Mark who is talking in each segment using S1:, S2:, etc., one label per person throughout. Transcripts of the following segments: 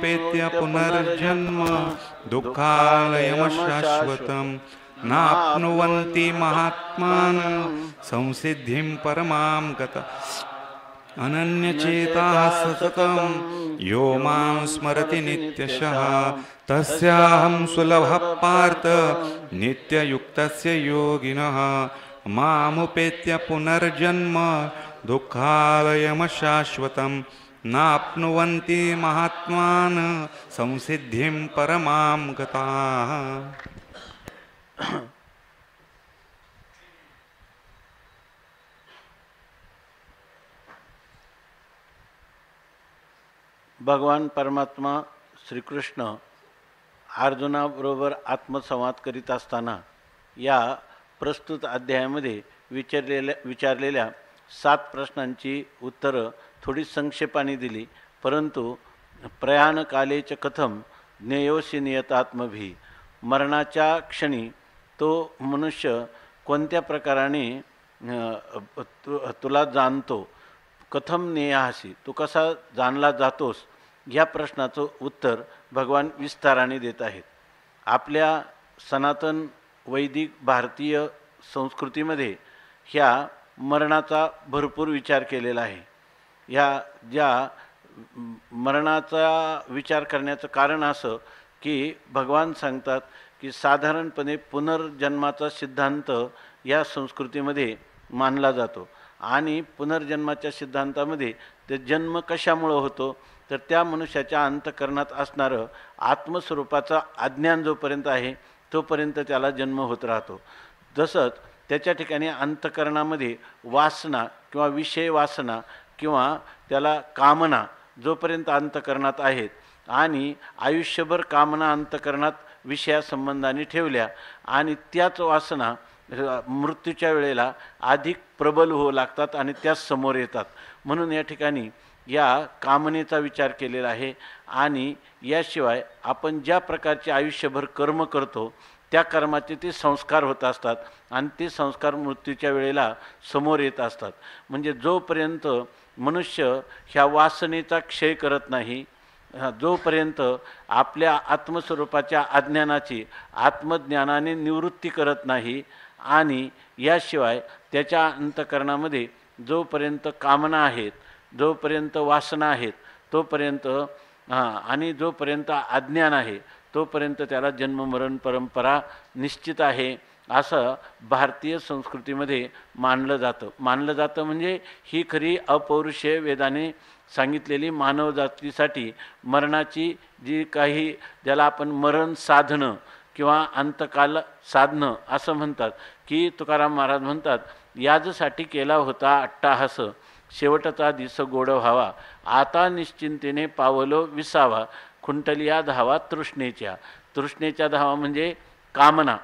S1: मामुपेत्य पुनर्जन्म दुःखालयमशाश्वतं नाप्नुवन्ति महात्मानं संसिद्धिं परमां गता अनन्यचेताः सततं यो मां स्मरति नित्यशः तस्याहं सुलभः पार्थ नित्ययुक्तस्य योगिनः मामुपेत्य पुनर्जन्म दुःखालयमशाश्वतं नाप्नुवन्ति महात्मानं संसिद्धिं परमां गताः।
S2: भगवान परमात्मा श्रीकृष्ण अर्जुनाबरोबर आत्मसंवाद करीत असताना या प्रस्तुत अध्यायामध्ये विचारलेल्या 7 प्रश्नांची उत्तरं थोडी संक्षेपाने दिली, परंतु प्रयाणकालेच कथम ज्ञेयोसि नियतात्मभी, मरणाच्या क्षणी तो मनुष्य कोणत्या प्रकाराने तुला जाणतो, कथम नेयासी, तू कसा जाणला जातोस, या प्रश्नाचं उत्तर भगवान विस्ताराने देत आहेत। आपल्या सनातन वैदिक भारतीय संस्कृतीमध्ये ह्या मरणाचा भरपूर विचार केलेला आहे। ज्या मरणाचा विचार करण्याचं कारण असं की भगवान सांगतात की साधारणपणे पुनर्जन्माचा सिद्धांत या संस्कृतीमध्ये मानला जातो आणि पुनर्जन्माच्या सिद्धांतामध्ये ते जन्म कशामुळे होतो तर त्या मनुष्याच्या अंतःकरणात असणारं आत्मस्वरूपाचा अज्ञान जोपर्यंत आहे तोपर्यंत त्याला जन्म होत राहतो। जसंच त्याच्या ठिकाणी अंतःकरणामध्ये वासना किंवा विषय वासना किंवा त्याला कामना जोपर्यंत अंतःकरणात आहेत आणि आयुष्यभर कामना अंतःकरणात विषयासंबंधाने ठेवल्या आणि त्याच वासना मृत्यूच्या वेळेला अधिक प्रबल होऊ लागतात आणि त्याच समोर येतात। म्हणून या ठिकाणी या कामनेचा विचार केलेला आहे आणि याशिवाय आपण ज्या प्रकारचे आयुष्यभर कर्म करतो त्या कर्माचे ते संस्कार होत असतात आणि ते संस्कार मृत्यूच्या वेळेला समोर येत असतात। म्हणजे जोपर्यंत मनुष्य ह्या वासनेचा क्षय करत नाही, जोपर्यंत आपल्या आत्मस्वरूपाच्या अज्ञानाची आत्मज्ञानाने निवृत्ती करत नाही आणि याशिवाय त्याच्या अंतःकरणामध्ये जोपर्यंत कामना आहेत, जोपर्यंत वासना आहेत तोपर्यंत आणि जोपर्यंत अज्ञान आहे तोपर्यंत त्याला जन्म मरण परंपरा निश्चित आहे असं भारतीय संस्कृतीमध्ये मानलं जातं। म्हणजे ही खरी अपौरुषेय वेदाने सांगितलेली मानव जातीसाठी मरणाची जी काही ज्याला आपण मरण साधनं किंवा अंतकाल साधनं असं म्हणतात की तुकाराम महाराज म्हणतात, याजसाठी केला होता अट्टाहास, शेवटचा दिस गोड व्हावा, आता निश्चिंतेने पावलो विसावा, खुंटलिया धावा तृष्णेच्या धावा म्हणजे कामना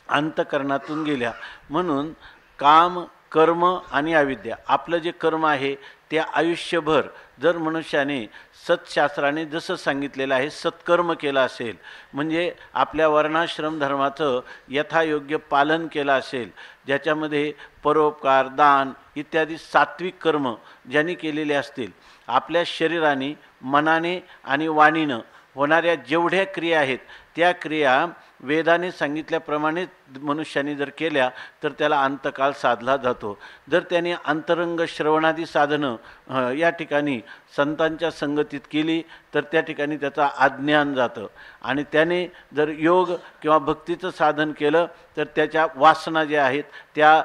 S2: अंतःकरणातून गेल्या। म्हणून काम कर्म आणि अविद्या, आपलं जे कर्म आहे ते आयुष्यभर जर मनुष्याने सत्शास्त्राने जसं सांगितलेलं आहे सत्कर्म केलं असेल, म्हणजे आपल्या वर्णाश्रम धर्माचं यथायोग्य पालन केलं असेल, ज्याच्यामध्ये परोपकार दान इत्यादी सात्विक कर्म ज्यांनी केलेले असतील, आपल्या शरीराने मनाने आणि वाणीनं होणाऱ्या जेवढ्या क्रिया आहेत त्या क्रिया वेदाने सांगितल्याप्रमाणे मनुष्याने जर केल्या तर त्याला अंतकाल साधला जातो। जर त्याने अंतरंग श्रवणादी साधनं या ठिकाणी संतांच्या संगतीत केली तर त्या ठिकाणी त्याचा अज्ञान जातं आणि त्याने जर योग किंवा भक्तीचं साधन केलं तर त्याच्या वासना ज्या आहेत त्या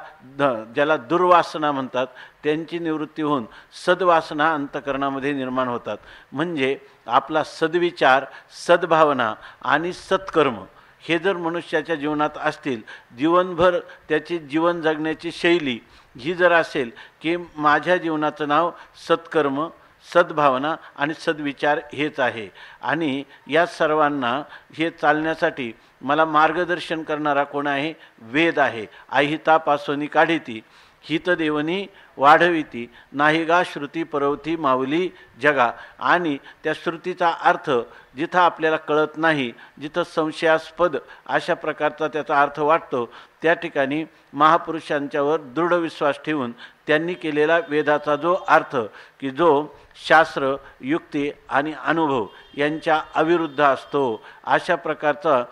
S2: ज्याला दुर्वासना म्हणतात त्यांची निवृत्ती होऊन सद्वासना अंतःकरणामध्ये निर्माण होतात। म्हणजे आपला सद्विचार सद्भावना आणि सत्कर्म हे जर मनुष्याच्या जीवनात असतील, जीवनभर त्याची जीवन जगण्याची शैली ही जर असेल की माझ्या जीवनाचं नाव सत्कर्म सद्भावना आणि सद्विचार हेच आहे आणि या सर्वांना हे चालण्यासाठी मला मार्गदर्शन करणारा कोण आहे? वेद आहे। अहितापासोनी काढिती हितदेवनी वाढविती नाही गा श्रुती परवती माऊली जगा। आणि त्या श्रुतीचा अर्थ जिथं आपल्याला कळत नाही, जिथं संशयास्पद अशा प्रकारचा त्याचा अर्थ वाटतो त्या ठिकाणी महापुरुषांच्यावर दृढ विश्वास ठेवून त्यांनी केलेला वेदाचा जो अर्थ की जो शास्त्र, युक्ती आणि अनुभव यांच्या अविरुद्ध असतो, अशा प्रकारचा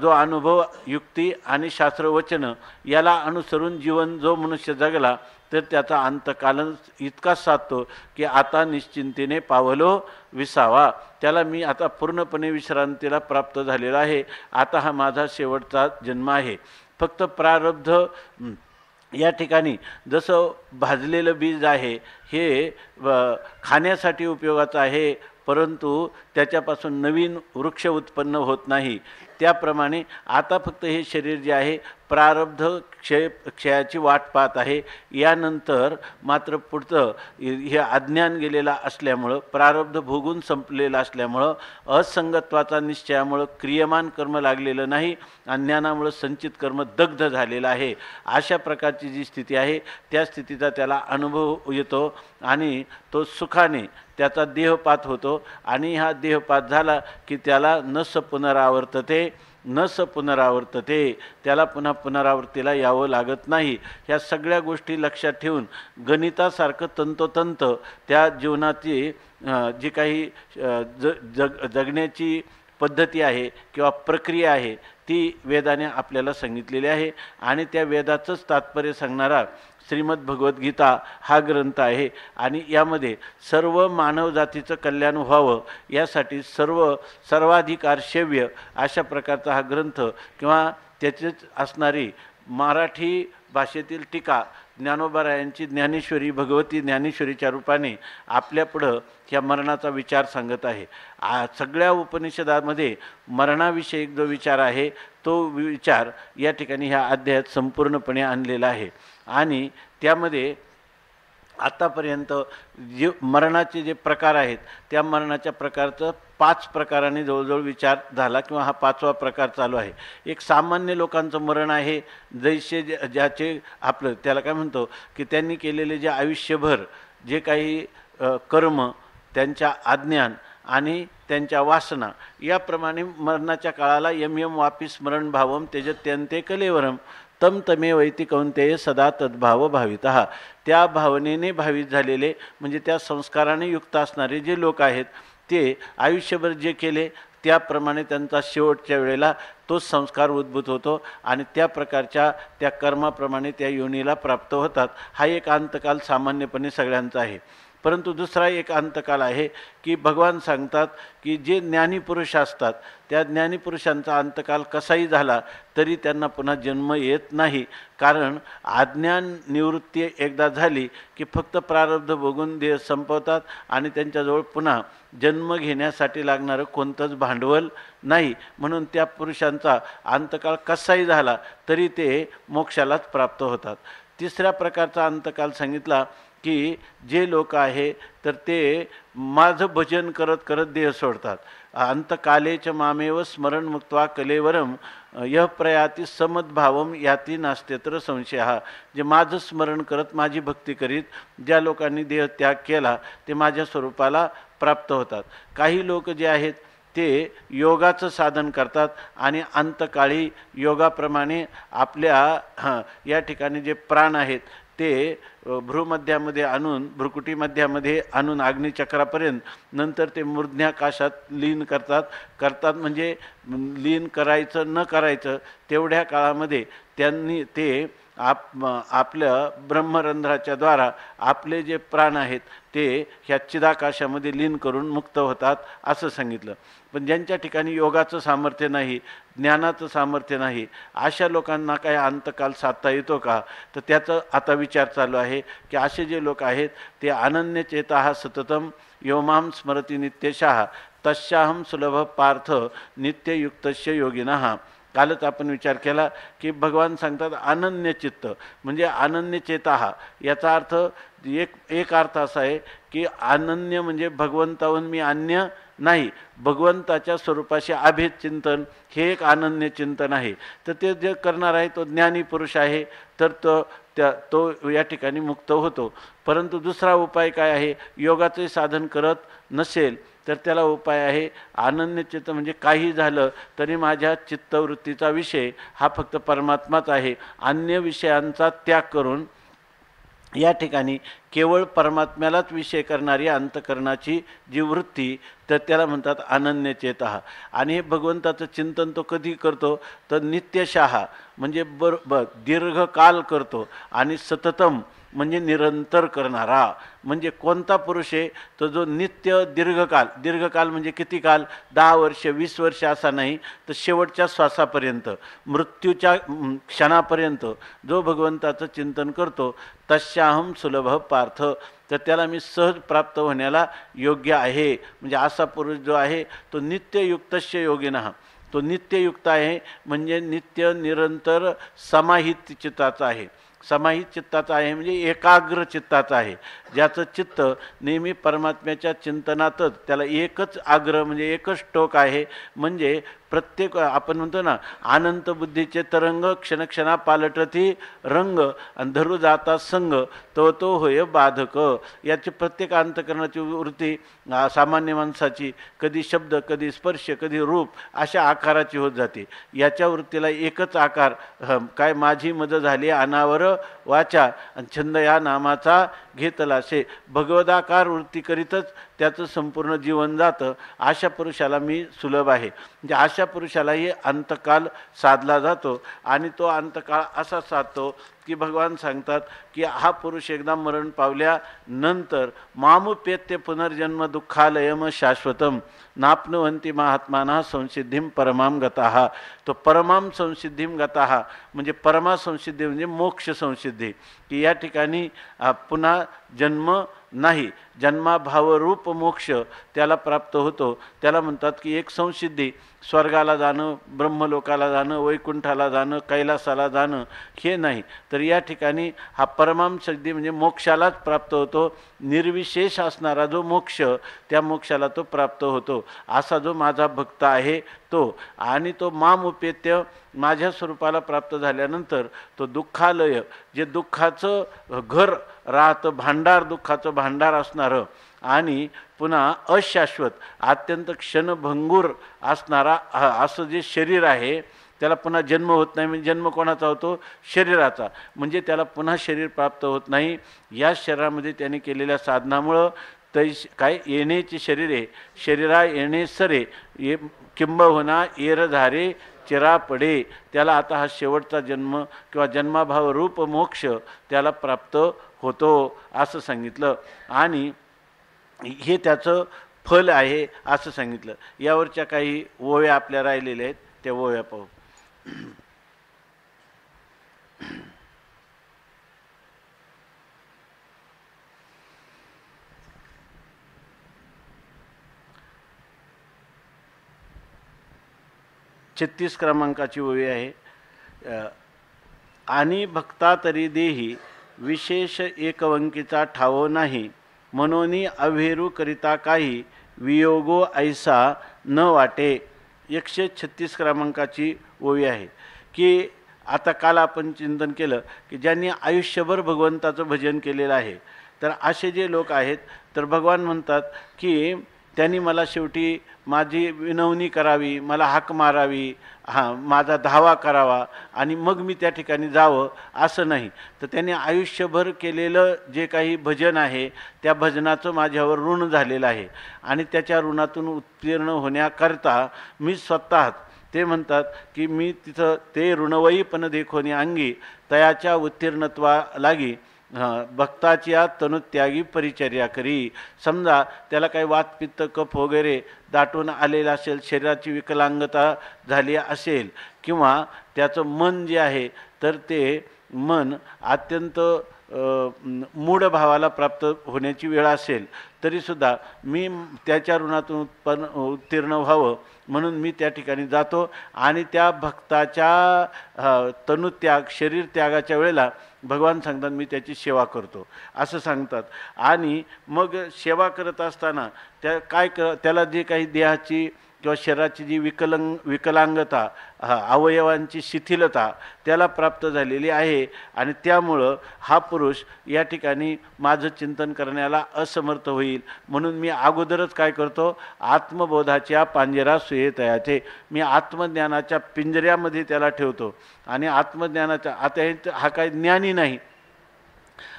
S2: जो अनुभव, युक्ती आणि शास्त्रवचन याला अनुसरून जीवन जो मनुष्य जगला तर त्याचा अंतकाल इतकाच साधतो की आता निश्चिंतीने पावलो विसावा. त्याला मी आता पूर्णपणे विश्रांतीला प्राप्त झालेला आहे, आता हा माझा शेवटचा जन्म आहे. फक्त प्रारब्ध या ठिकाणी जसं भाजलेलं बीज आहे हे खाण्यासाठी उपयोगाचं आहे, परंतु त्याच्यापासून नवीन वृक्ष उत्पन्न होत नाही. त्याप्रमाणे आता फक्त हे शरीर जे आहे प्रारब्ध क्षयाची वाट पाहत आहे. यानंतर मात्र पुढचं हे अज्ञान गेलेलं असल्यामुळं, प्रारब्ध भोगून संपलेलं असल्यामुळं, असंगत्वाचा निश्चयामुळं क्रियमान कर्म लागलेलं नाही, अज्ञानामुळं संचित कर्म दग्ध झालेलं आहे. अशा प्रकारची जी स्थिती आहे त्या स्थितीचा त्याला अनुभव येतो आणि तो सुखाने त्याचा देहपात होतो. आणि हा देहपात झाला की त्याला न स पुनरावर्तते, न स पुनरावर्तते, त्याला पुन्हा पुनरावृत्तीला यावं लागत नाही. ह्या सगळ्या गोष्टी लक्षात ठेवून गणितासारखं तंतोतंत त्या जीवनाची जी काही जगण्याची पद्धती आहे किंवा प्रक्रिया आहे ती वेदाने आपल्याला सांगितलेली आहे. आणि त्या वेदाचंच तात्पर्य सांगणारा श्रीमद भगवद्गीता हा ग्रंथ आहे. आणि यामध्ये सर्व मानवजातीचं कल्याण व्हावं यासाठी सर्वाधिकार सेव्य अशा प्रकारचा हा ग्रंथ किंवा त्याचीच असणारी मराठी भाषेतील टीका ज्ञानोबारायांची ज्ञानेश्वरी, भगवती ज्ञानेश्वरीच्या रूपाने आपल्यापुढं ह्या मरणाचा विचार सांगत आहे. सगळ्या उपनिषदामध्ये मरणाविषयी जो विचार आहे तो विचार या ठिकाणी ह्या अध्यायात संपूर्णपणे आणलेला आहे. आणि त्यामध्ये आतापर्यंत जे मरणाचे जे प्रकार आहेत त्या मरणाच्या प्रकारचं 5 प्रकारांनी जवळजवळ विचार झाला किंवा हा 5वा प्रकार चालू आहे. एक सामान्य लोकांचं मरण आहे, जैसे ज्याचे आपलं त्याला काय म्हणतो की त्यांनी केलेले जे आयुष्यभर जे काही कर्म, त्यांच्या अज्ञान आणि त्यांच्या वासना याप्रमाणे मरणाच्या काळाला यम यम वापी स्मरण भावम त्यजत्यन्ते कलेवरम तम तमे वैती कौंतेय सदा तद्भाव भावितः. त्या भावनेने भावित झालेले म्हणजे त्या संस्काराने युक्त असणारे जे लोक आहेत ते आयुष्यभर जे केले त्याप्रमाणे त्यांचा शेवटच्या वेळेला तोच संस्कार उद्भूत होतो आणि त्या प्रकारच्या त्या कर्माप्रमाणे त्या योनीला प्राप्त होतात. हा एक अंतकाल सामान्यपणे सगळ्यांचा आहे. परंतु दुसरा एक अंतकाल आहे की भगवान सांगतात की जे ज्ञानी पुरुष असतात त्या ज्ञानी पुरुषांचा अंतकाल कसाही झाला तरी त्यांना पुन्हा जन्म येत नाही. कारण अज्ञान निवृत्ती एकदा झाली की फक्त प्रारब्ध भोगून देह संपवतात आणि त्यांच्याजवळ पुन्हा जन्म घेण्यासाठी लागणारं कोणतंच भांडवल नाही. म्हणून त्या पुरुषांचा अंतकाळ कसाही झाला तरी ते मोक्षालाच प्राप्त होतात. तिसऱ्या प्रकारचा अंतकाल सांगितला की जे लोक आहे तर ते माझं भजन करत करत देह सोडतात. अंतकालेच मामेव स्मरण मुक्त्वा कलेवरम यह प्रयाती समद्भावम याती नास्त्यत्र संशय. जे माझं स्मरण करत माझी भक्ती करीत ज्या लोकांनी देह त्याग केला ते माझ्या स्वरूपाला प्राप्त होतात. काही लोक जे आहेत ते योगाचं साधन करतात आणि अंतकाळी योगाप्रमाणे आपल्या या ठिकाणी जे प्राण आहेत ते भ्रूमध्यामध्ये आणून, भ्रुकुटीमध्यामध्ये आणून अग्निचक्रापर्यंत, नंतर ते मूर्ध्याकाशात लीन करतात म्हणजे लीन करायचं न करायचं तेवढ्या काळामध्ये त्यांनी ते आपल्या ब्रह्मरंध्राच्या द्वारा आपले जे प्राण आहेत ते ह्या चिदाकाशामध्ये लीन करून मुक्त होतात असं सांगितलं. पण ज्यांच्या ठिकाणी योगाचं सामर्थ्य नाही, ज्ञानाचं सामर्थ्य नाही, अशा लोकांना काय अंतकाल साधता येतो का? तर त्याचं आता विचार चालू आहे की असे जे लोक आहेत ते अनन्यचेताः सततम योमाम स्मरती नित्यशः तस्याहम सुलभ पार्थ नित्ययुक्तस्य योगिनः. कालच आपण विचार केला की भगवान सांगतात अनन्य चित्त म्हणजे अनन्य चेता. याचा अर्थ एक अर्थ असा आहे की अनन्य म्हणजे भगवंताहून मी अन्य नाही, भगवंताच्या स्वरूपाशी अभेद चिंतन हे एक अनन्य चिंतन आहे. तर ते जे करणार आहे तो ज्ञानी पुरुष आहे तर तो या ठिकाणी मुक्त होतो. परंतु दुसरा उपाय काय आहे? योगाचे साधन करत नसेल तर त्याला उपाय आहे अनन्य चित्त म्हणजे काही झालं तरी माझ्या चित्तवृत्तीचा विषय हा फक्त परमात्माच आहे. अन्य विषयांचा त्याग करून या ठिकाणी केवळ परमात्म्यालाच विषय करणारी अंतकरणाची जी वृत्ती, तर त्याला म्हणतात अनन्यचेतः. आणि हे भगवंताचं चिंतन तो कधी करतो, तर नित्यशः म्हणजे दीर्घकाल करतो, आणि सततम म्हणजे निरंतर करणारा. म्हणजे कोणता पुरुष आहे, तो जो नित्य दीर्घकाल म्हणजे किती काल, 10 वर्ष 20 वर्ष असा नाही, तर शेवटच्या श्वासापर्यंत, मृत्यूच्या क्षणापर्यंत जो भगवंताचं चिंतन करतो, तस्याहम सुलभ पार्थ, तर त्याला मी सहज प्राप्त होण्याला योग्य आहे. म्हणजे असा पुरुष जो आहे तो नित्ययुक्तस्य योगिनः, तो नित्ययुक्त आहे, म्हणजे नित्य निरंतर समाहित चित्ताचा आहे. समाहित चित्ताचा आहे म्हणजे एकाग्र चित्ताचा आहे, ज्याचं चित्त नेहमी परमात्म्याच्या चिंतनातच, त्याला एकच आग्रह म्हणजे एकच टोक आहे. म्हणजे प्रत्येक आपण म्हणतो ना, अनंत बुद्धीचे तरंग क्षणक्षणा पालटती रंग, आणि धरू जाता संग तो होय बाधक. याची प्रत्येक अंतकरणाची वृत्ती सामान्य माणसाची कधी शब्द, कधी स्पर्श, कधी रूप अशा आकाराची होत जाते. याच्या वृत्तीला एकच आकार, काय माझी मज झाली अनावर वाचा, आणि छंद या नामाचा घेतला असे भगवदाकार वृत्ती करीतच त्याचं संपूर्ण जीवन जातं. अशा पुरुषाला मी सुलभ आहे. म्हणजे अशा पुरुषालाही अंतकाल साधला जातो, आणि तो अंतकाळ असा साधतो की भगवान सांगतात की हा पुरुष एकदा मरण पावल्यानंतर मामुपेत्य पुनर्जन्म दुःखालयम शाश्वतम नाप्नुवन्ति महात्माना संसिद्धीम परमाम गताः. तो परमाम संसिद्धीम गताः म्हणजे परमा संसिद्धी म्हणजे मोक्ष संसिद्धी, की या ठिकाणी पुन्हा जन्म नाही, जन्माभावरूप मोक्ष त्याला प्राप्त होतो. त्याला म्हणतात की एक संसिद्धी, स्वर्गाला जाणं, ब्रह्मलोकाला जाणं, वैकुंठाला जाणं, कैलासाला जाणं हे नाही, तर या ठिकाणी हा परमाम सिद्धी म्हणजे मोक्षालाच प्राप्त होतो. निर्विशेष असणारा जो मोक्ष, त्या मोक्षाला तो प्राप्त होतो. असा जो माझा भक्त आहे तो, आणि तो माम उपेत्य माझ्या स्वरूपाला प्राप्त झाल्यानंतर तो दुःखालय, जे दुःखाचं घर राहतं, भांडार, दुःखाचं भांडार असणारं, आणि पुन्हा अशाश्वत अत्यंत क्षणभंगूर असणारा असं जे शरीर आहे, त्याला पुन्हा जन्म होत नाही. म्हणजे जन्म कोणाचा होतो, शरीराचा, म्हणजे त्याला पुन्हा शरीर प्राप्त होत नाही. या शरीरामध्ये त्याने केलेल्या साधनामुळं काय येण्याचे शरीर आहे, शरीरा येणे सरे ये किंबहुना येरधारे चिरा पडे, त्याला आता हा शेवटचा जन्म किंवा जन्माभाव रूप मोक्ष त्याला प्राप्त होतो असं सांगितलं. आणि हे त्याचं फल आहे असं सांगितलं. यावरच्या काही ओव्या आपल्या राहिलेल्या आहेत, त्या ओव्या पाहू. छत्तीस क्रमांकाची ओवी आहे. आणि भक्ता तरी देही विशेष एकवंकीचा ठावो नाही, मनोनी अभेरू करिता काही वियोगो ऐसा न वाटे. 136 क्रमांकाची ओवी आहे. की आता काल आपण चिंतन केलं की ज्यांनी आयुष्यभर भगवंताचं भजन केलेलं आहे, तर असे जे लोक आहेत, तर भगवान म्हणतात की त्यांनी मला शेवटी माझी विनवणी करावी, मला हाक मारावी, माझा धावा करावा, आणि मग मी त्या ठिकाणी जावं असं नाही. तर त्यांनी आयुष्यभर केलेलं जे काही भजन आहे, त्या भजनाचं माझ्यावर ऋण झालेलं आहे, आणि त्याच्या ऋणातून उत्तीर्ण होण्याकरता मी स्वतः, ते म्हणतात की मी तिथं ते ऋणवयी पण देखोनी अंगी तयाच्या उत्तीर्णत्वा लागी भक्ताची या तनुत्यागी परिचर्या करी. समजा त्याला काही वातपित्त कफ वगैरे दाटून आलेला असेल, शरीराची विकलांगता झाली असेल, किंवा त्याचं मन जे आहे तर ते मन अत्यंत मूढ भावाला प्राप्त होण्याची वेळ असेल, तरीसुद्धा मी त्याच्या ऋणातून उत्तीर्ण व्हावं म्हणून मी त्या ठिकाणी जातो, आणि त्या भक्ताच्या तनुत्याग शरीर त्यागाच्या वेळेला भगवान सांगतात मी त्याची सेवा करतो असं सांगतात. आणि मग सेवा करत असताना त्याला जे काही देहाची किंवा शरीराची जी विकलांगता, अवयवांची शिथिलता त्याला प्राप्त झालेली आहे, आणि त्यामुळं हा पुरुष या ठिकाणी माझं चिंतन करण्याला असमर्थ होईल. म्हणून मी अगोदरच काय करतो, आत्मबोधाच्या पांजरा सुयेतयाचे, मी आत्मज्ञानाच्या पिंजऱ्यामध्ये त्याला ठेवतो. आणि आत्मज्ञानाच्या, आता हा काही ज्ञानी नाही,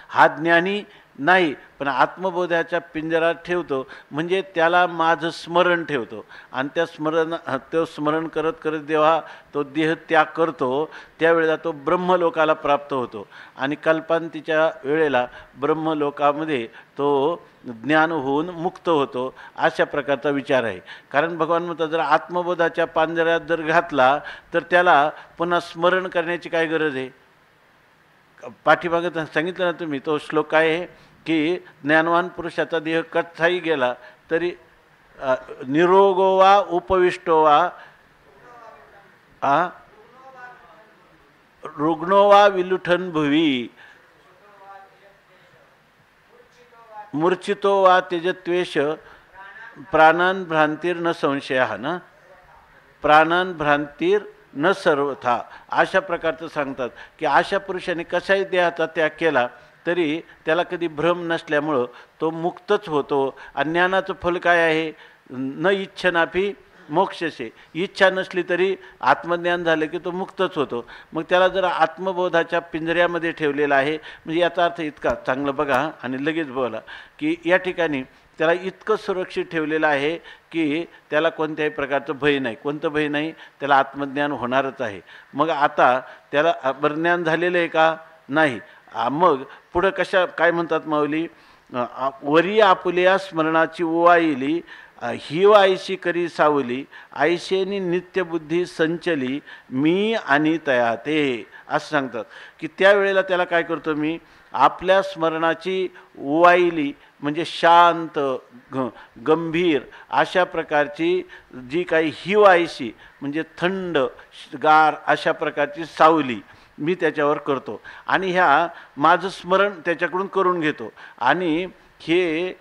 S2: हा ज्ञानी नाही, पण आत्मबोधाच्या पिंजरात ठेवतो म्हणजे त्याला माझं स्मरण ठेवतो आणि तो स्मरण करत करत जेव्हा तो देह त्याग करतो त्यावेळेला तो ब्रह्मलोकाला प्राप्त होतो आणि कल्पांतीच्या वेळेला ब्रह्मलोकामध्ये तो ज्ञान होऊन मुक्त होतो. अशा प्रकारचा विचार आहे. कारण भगवान म्हणतात जर आत्मबोधाच्या पांजऱ्यात जर घातला तर त्याला पुन्हा स्मरण करण्याची काय गरज आहे. पाठीमागे सांगितलं ना तुम्ही, तो श्लोक काय आहे की ज्ञानवान पुरुषाचा देह कथाही गेला तरी निरोगो वा उपविष्टो वा रुग्णो वा विलुठन भुवी मूर्छितो वा तेजत्वेश प्राणान भ्रांतीर न संशय ना, प्राणान भ्रांतीर न सर्वथा, अशा प्रकारचं सांगतात की अशा पुरुषाने कशाही देहाचा त्याग केला तरी त्याला कधी भ्रम नसल्यामुळं तो मुक्तच होतो. अज्ञानाचं फल काय आहे, न इच्छनापी मोक्षसे, इच्छा नसली तरी आत्मज्ञान झालं की तो मुक्तच होतो. मग त्याला जर आत्मबोधाच्या पिंजऱ्यामध्ये ठेवलेला आहे म्हणजे याचा अर्थ इतका चांगलं बघा आणि लगेच बोला की या ठिकाणी त्याला इतकं सुरक्षित ठेवलेलं आहे की त्याला कोणत्याही प्रकारचं भय नाही. कोणतं भय नाही, त्याला आत्मज्ञान होणारच आहे. मग आता त्याला ज्ञान झालेलं आहे का, नाही. मग पुढं काय म्हणतात माऊली, वरी आपुल्या स्मरणाची ओवाईली हिव आईशी करी सावली आईशेनी नित्यबुद्धी संचली मी आणि तया ते, असं सांगतात की त्यावेळेला त्याला काय करतो मी, आपल्या स्मरणाची ओवाईली म्हणजे शांत गंभीर अशा प्रकारची जी काही हिव आईशी म्हणजे थंड गार अशा प्रकारची सावली मी त्याच्यावर करतो आणि ह्या माझं स्मरण त्याच्याकडून करून घेतो. आणि हे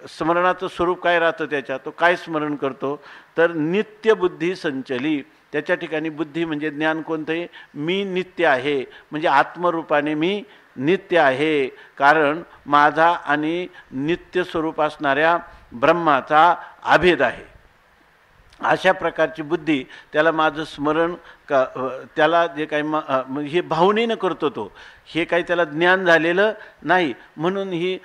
S2: स्मरणाचं स्वरूप काय राहतं त्याच्यात, तो काय स्मरण करतो तर नित्यबुद्धी संचली. त्याच्या ठिकाणी बुद्धी म्हणजे ज्ञान कोणतं आहे, मी नित्य आहे म्हणजे आत्मरूपाने मी नित्य आहे. कारण माझा आणि नित्य स्वरूप असणाऱ्या ब्रह्माचा अभेद आहे. अशा प्रकारची बुद्धी त्याला माझं स्मरण त्याला जे काही हे भावनेनं करतो तो, हे काही त्याला ज्ञान झालेलं नाही. म्हणून ही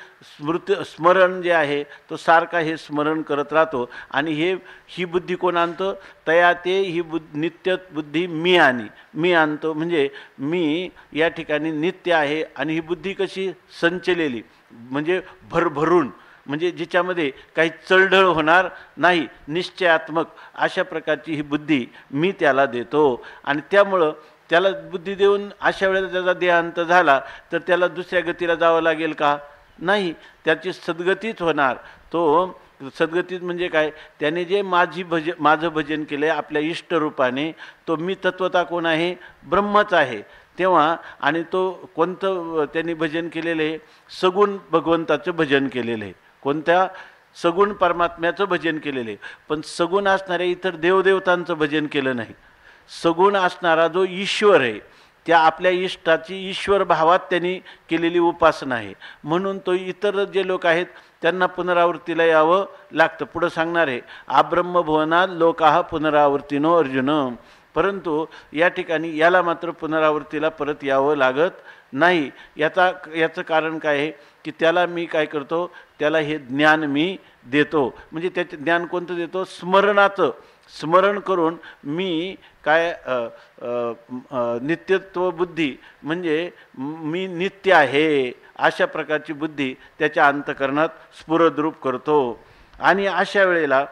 S2: स्मरण जे आहे तो सारखा हे स्मरण करत राहतो. आणि ही बुद्धी कोण आणतो, तया ते ही नित्य बुद्धी मी आणतो म्हणजे मी या ठिकाणी नित्य आहे. आणि ही बुद्धी कशी संचलेली म्हणजे भरभरून, म्हणजे जिच्यामध्ये काही चळढळ होणार नाही, निश्चयात्मक अशा प्रकारची ही बुद्धी मी त्याला देतो. आणि त्यामुळं त्याला बुद्धी देऊन अशा वेळेला त्याचा देहांत झाला तर त्याला दुसऱ्या गतीला जावं लागेल का, नाही. त्याची सद्गतीच होणार. तो सद्गतीत म्हणजे काय, त्याने जे माझं भजन केलं आहे आपल्या इष्टरूपाने, तो मी तत्वता कोण आहे, ब्रह्मच आहे. तेव्हा आणि तो कोणतं त्यांनी भजन केलेलं आहे, सगुण भगवंताचं भजन केलेलं आहे. कोणत्या, सगुण परमात्म्याचं भजन केलेलं आहे. पण सगुण असणाऱ्या इतर देवदेवतांचं भजन केलं नाही. सगुण असणारा जो ईश्वर आहे त्या आपल्या इष्टाची ईश्वर भावात त्यांनी केलेली उपासना आहे. म्हणून तो इतर जे लोक आहेत त्यांना पुनरावृत्तीला यावं लागतं. पुढं सांगणार आहे, आब्रह्मभुवनात लोकाः पुनरावृत्तीनो अर्जुन. परंतु या ठिकाणी याला मात्र पुनरावृत्तीला परत यावं लागत नाही. याचं कारण काय आहे की त्याला मी काय करतो, त्याला हे ज्ञान मी देतो. म्हणजे त्याचे ज्ञान कोणतं देतो, स्मरणाचं. स्मरण करून मी काय नित्यत्व बुद्धी म्हणजे मी नित्य आहे अशा प्रकारची बुद्धी त्याच्या अंतःकरणात स्फुरद्रूप करतो. आणि अशा वेळेला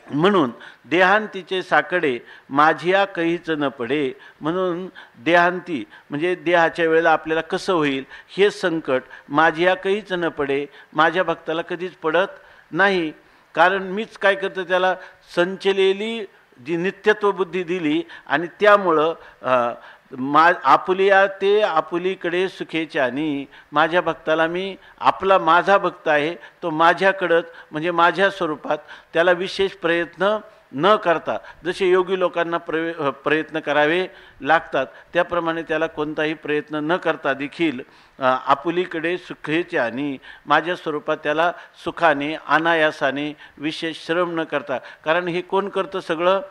S2: म्हणून देहांतीचे साकडे माझिया कहीच न पडे. म्हणून देहांती म्हणजे देहाच्या वेळेला आपल्याला कसं होईल हे संकट माझिया कहीच न पडे, माझ्या भक्ताला कधीच पडत नाही. कारण मीच काय करतो, त्याला संचलेली जी नित्यत्व बुद्धी दिली आणि त्यामुळं आपुलिया ते आपुलीकडे सुखेच्यानी. माझ्या भक्ताला मी माझा भक्त आहे तो माझ्याकडंच म्हणजे माझ्या स्वरूपात त्याला विशेष प्रयत्न न करता, जसे योगी लोकांना प्रयत्न करावे लागतात त्याप्रमाणे त्याला कोणताही प्रयत्न न करता देखील आपुलीकडे सुखेच्यानी माझ्या स्वरूपात त्याला सुखाने अनायासाने विशेष श्रम न करता. कारण हे कोण करतं सगळं,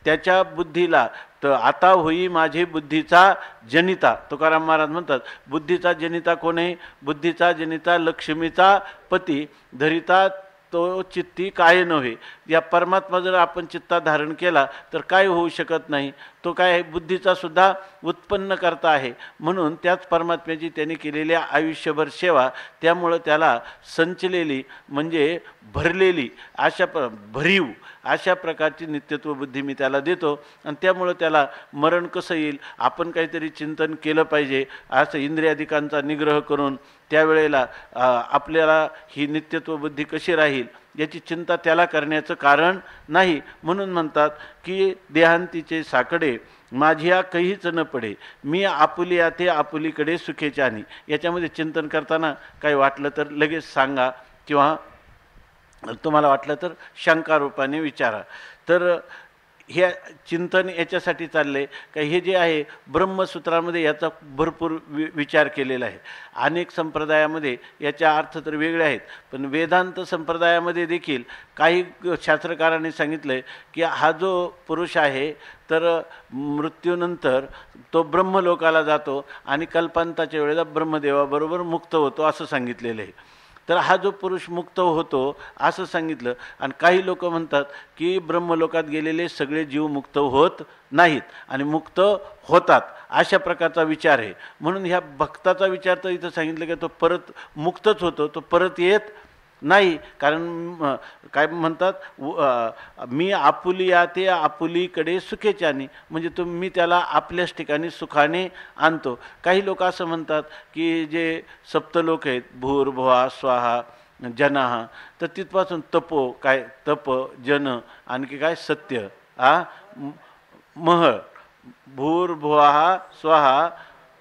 S2: त्याच्या बुद्धीला तर आता होई माझे बुद्धीचा जनिता, तुकाराम महाराज म्हणतात बुद्धीचा जनिता कोण आहे? बुद्धीचा जनिता लक्ष्मीचा पती, धरिता तो चित्ती काय नव्हे. या परमात्मा जर आपण चित्तात धारण केला तर काय होऊ शकत नाही. तो काय आहे? बुद्धीचा सुद्धा उत्पन्न करता आहे. म्हणून त्याच परमात्म्याची त्यांनी केलेली आयुष्यभर सेवा, त्यामुळं त्याला संचलेली म्हणजे भरलेली भरीव अशा प्रकारची नित्यत्व बुद्धी मी त्याला देतो. आणि त्यामुळं त्याला मरण कसं येईल, आपण काहीतरी चिंतन केलं पाहिजे. असं इंद्रियाधिकांचा निग्रह करून त्यावेळेला आपल्याला ही नित्यत्व बुद्धी कशी राहील याची चिंता त्याला करण्याचं कारण नाही. म्हणून म्हणतात की देहांतीचे साकडे माझिया कहीच न पडे, मी आपुलिया ते आपुलीकडे सुखेच्यानी. याच्यामध्ये चिंतन करताना काही वाटलं तर लगेच सांगा, किंवा तुम्हाला वाटलं तर शंकारूपाने विचारा. तर हे चिंतन याच्यासाठी चालले का हे जे आहे ब्रह्मसूत्रामध्ये याचा भरपूर विचार केलेला आहे. अनेक संप्रदायामध्ये याच्या अर्थ तर वेगळे आहेत, पण वेदांत संप्रदायामध्ये देखील काही शास्त्रकारांनी सांगितलं आहे की हा जो पुरुष आहे तर मृत्यूनंतर तो ब्रह्मलोकाला जातो आणि कल्पांताच्या वेळेला ब्रह्मदेवाबरोबर मुक्त होतो असं सांगितलेलं आहे. तर हा जो पुरुष मुक्त होतो असं सांगितलं. आणि काही लोक म्हणतात की ब्रह्मलोकात गेलेले सगळे जीव मुक्त होत नाहीत आणि मुक्त होतात, अशा प्रकारचा विचार आहे. म्हणून ह्या भक्ताचा विचार तर इथं सांगितलं की तो परत मुक्तच होतो, तो परत येत नाही. कारण काय म्हणतात मी आपुलिया ते आपुलीकडे सुखेच्यानी, म्हणजे मी त्याला आपल्याच ठिकाणी सुखाने आणतो. काही लोक असं म्हणतात की जे सप्तलोक आहेत भूर्भुवा स्वाहा जनाहा, तर तिथपासून तपो काय तप जन आणखी काय सत्य महळ भूर्भुवा स्वाहा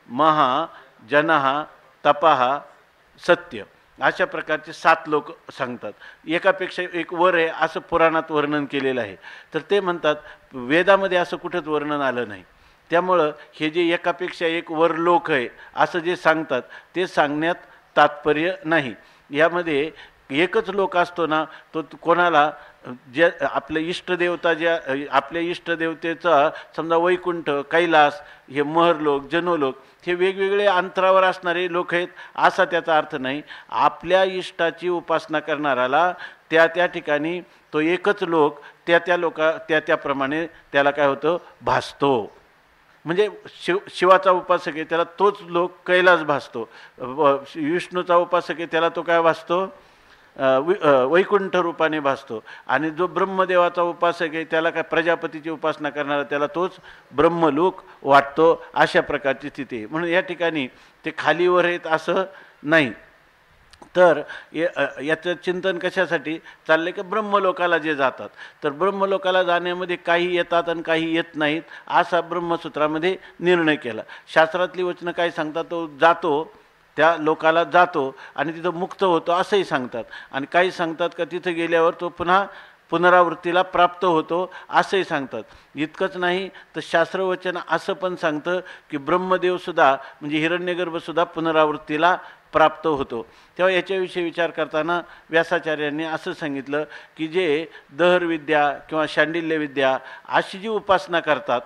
S2: महा जनाहा तपाहा सत्य, अशा प्रकारचे 7 लोक सांगतात. एकापेक्षा एक वर आहे असं पुराणात वर्णन केलेलं आहे. तर ते म्हणतात वेदामध्ये असं कुठंच वर्णन आलं नाही. त्यामुळं हे जे एकापेक्षा एक वर लोक आहे असं जे सांगतात ते सांगण्यात तात्पर्य नाही. यामध्ये एकच लोक असतो ना, तो कोणाला जे आपले इष्टदेवता ज्या आपल्या इष्टदेवतेचा समजा वैकुंठ कैलास हे महरलोक जनोलोक हे वेगवेगळे अंतरावर असणारे लोक आहेत असा त्याचा अर्थ नाही. आपल्या इष्टाची उपासना करणाऱ्याला त्या ठिकाणी तो एकच लोक त्याप्रमाणे त्याला काय होतं भासतो. म्हणजे शिवाचा उपासक आहे त्याला तोच लोक कैलास भासतो, विष्णूचा उपासक आहे त्याला तो काय भासतो वैकुंठ रूपाने भासतो, आणि जो ब्रह्मदेवाचा उपासक आहे त्याला काय प्रजापतीची उपासना करणारा त्याला तोच ब्रह्मलोक वाटतो. अशा प्रकारची स्थिती आहे. म्हणून या ठिकाणी ते खालीवर आहेत असं नाही. तर याचं चिंतन कशासाठी चाललं की ब्रह्मलोकाला जे जातात तर ब्रह्मलोकाला जाण्यामध्ये काही येतात आणि काही येत नाहीत असा ब्रह्मसूत्रामध्ये निर्णय केला. शास्त्रातली वचनं काय सांगतात, तो जातो त्या लोकाला जातो आणि तिथं मुक्त होतो असंही सांगतात. आणि काही सांगतात का तिथं गेल्यावर तो पुन्हा पुनरावृत्तीला प्राप्त होतो असंही सांगतात. इतकंच नाही तर शास्त्रवचन असं पण सांगतं की ब्रह्मदेवसुद्धा म्हणजे हिरण्यगर्भसुद्धा पुनरावृत्तीला प्राप्त होतो. तेव्हा याच्याविषयी विचार करताना व्यासाचार्यांनी असं सांगितलं की जे दहरविद्या किंवा शांडिल्यविद्या अशी जी उपासना करतात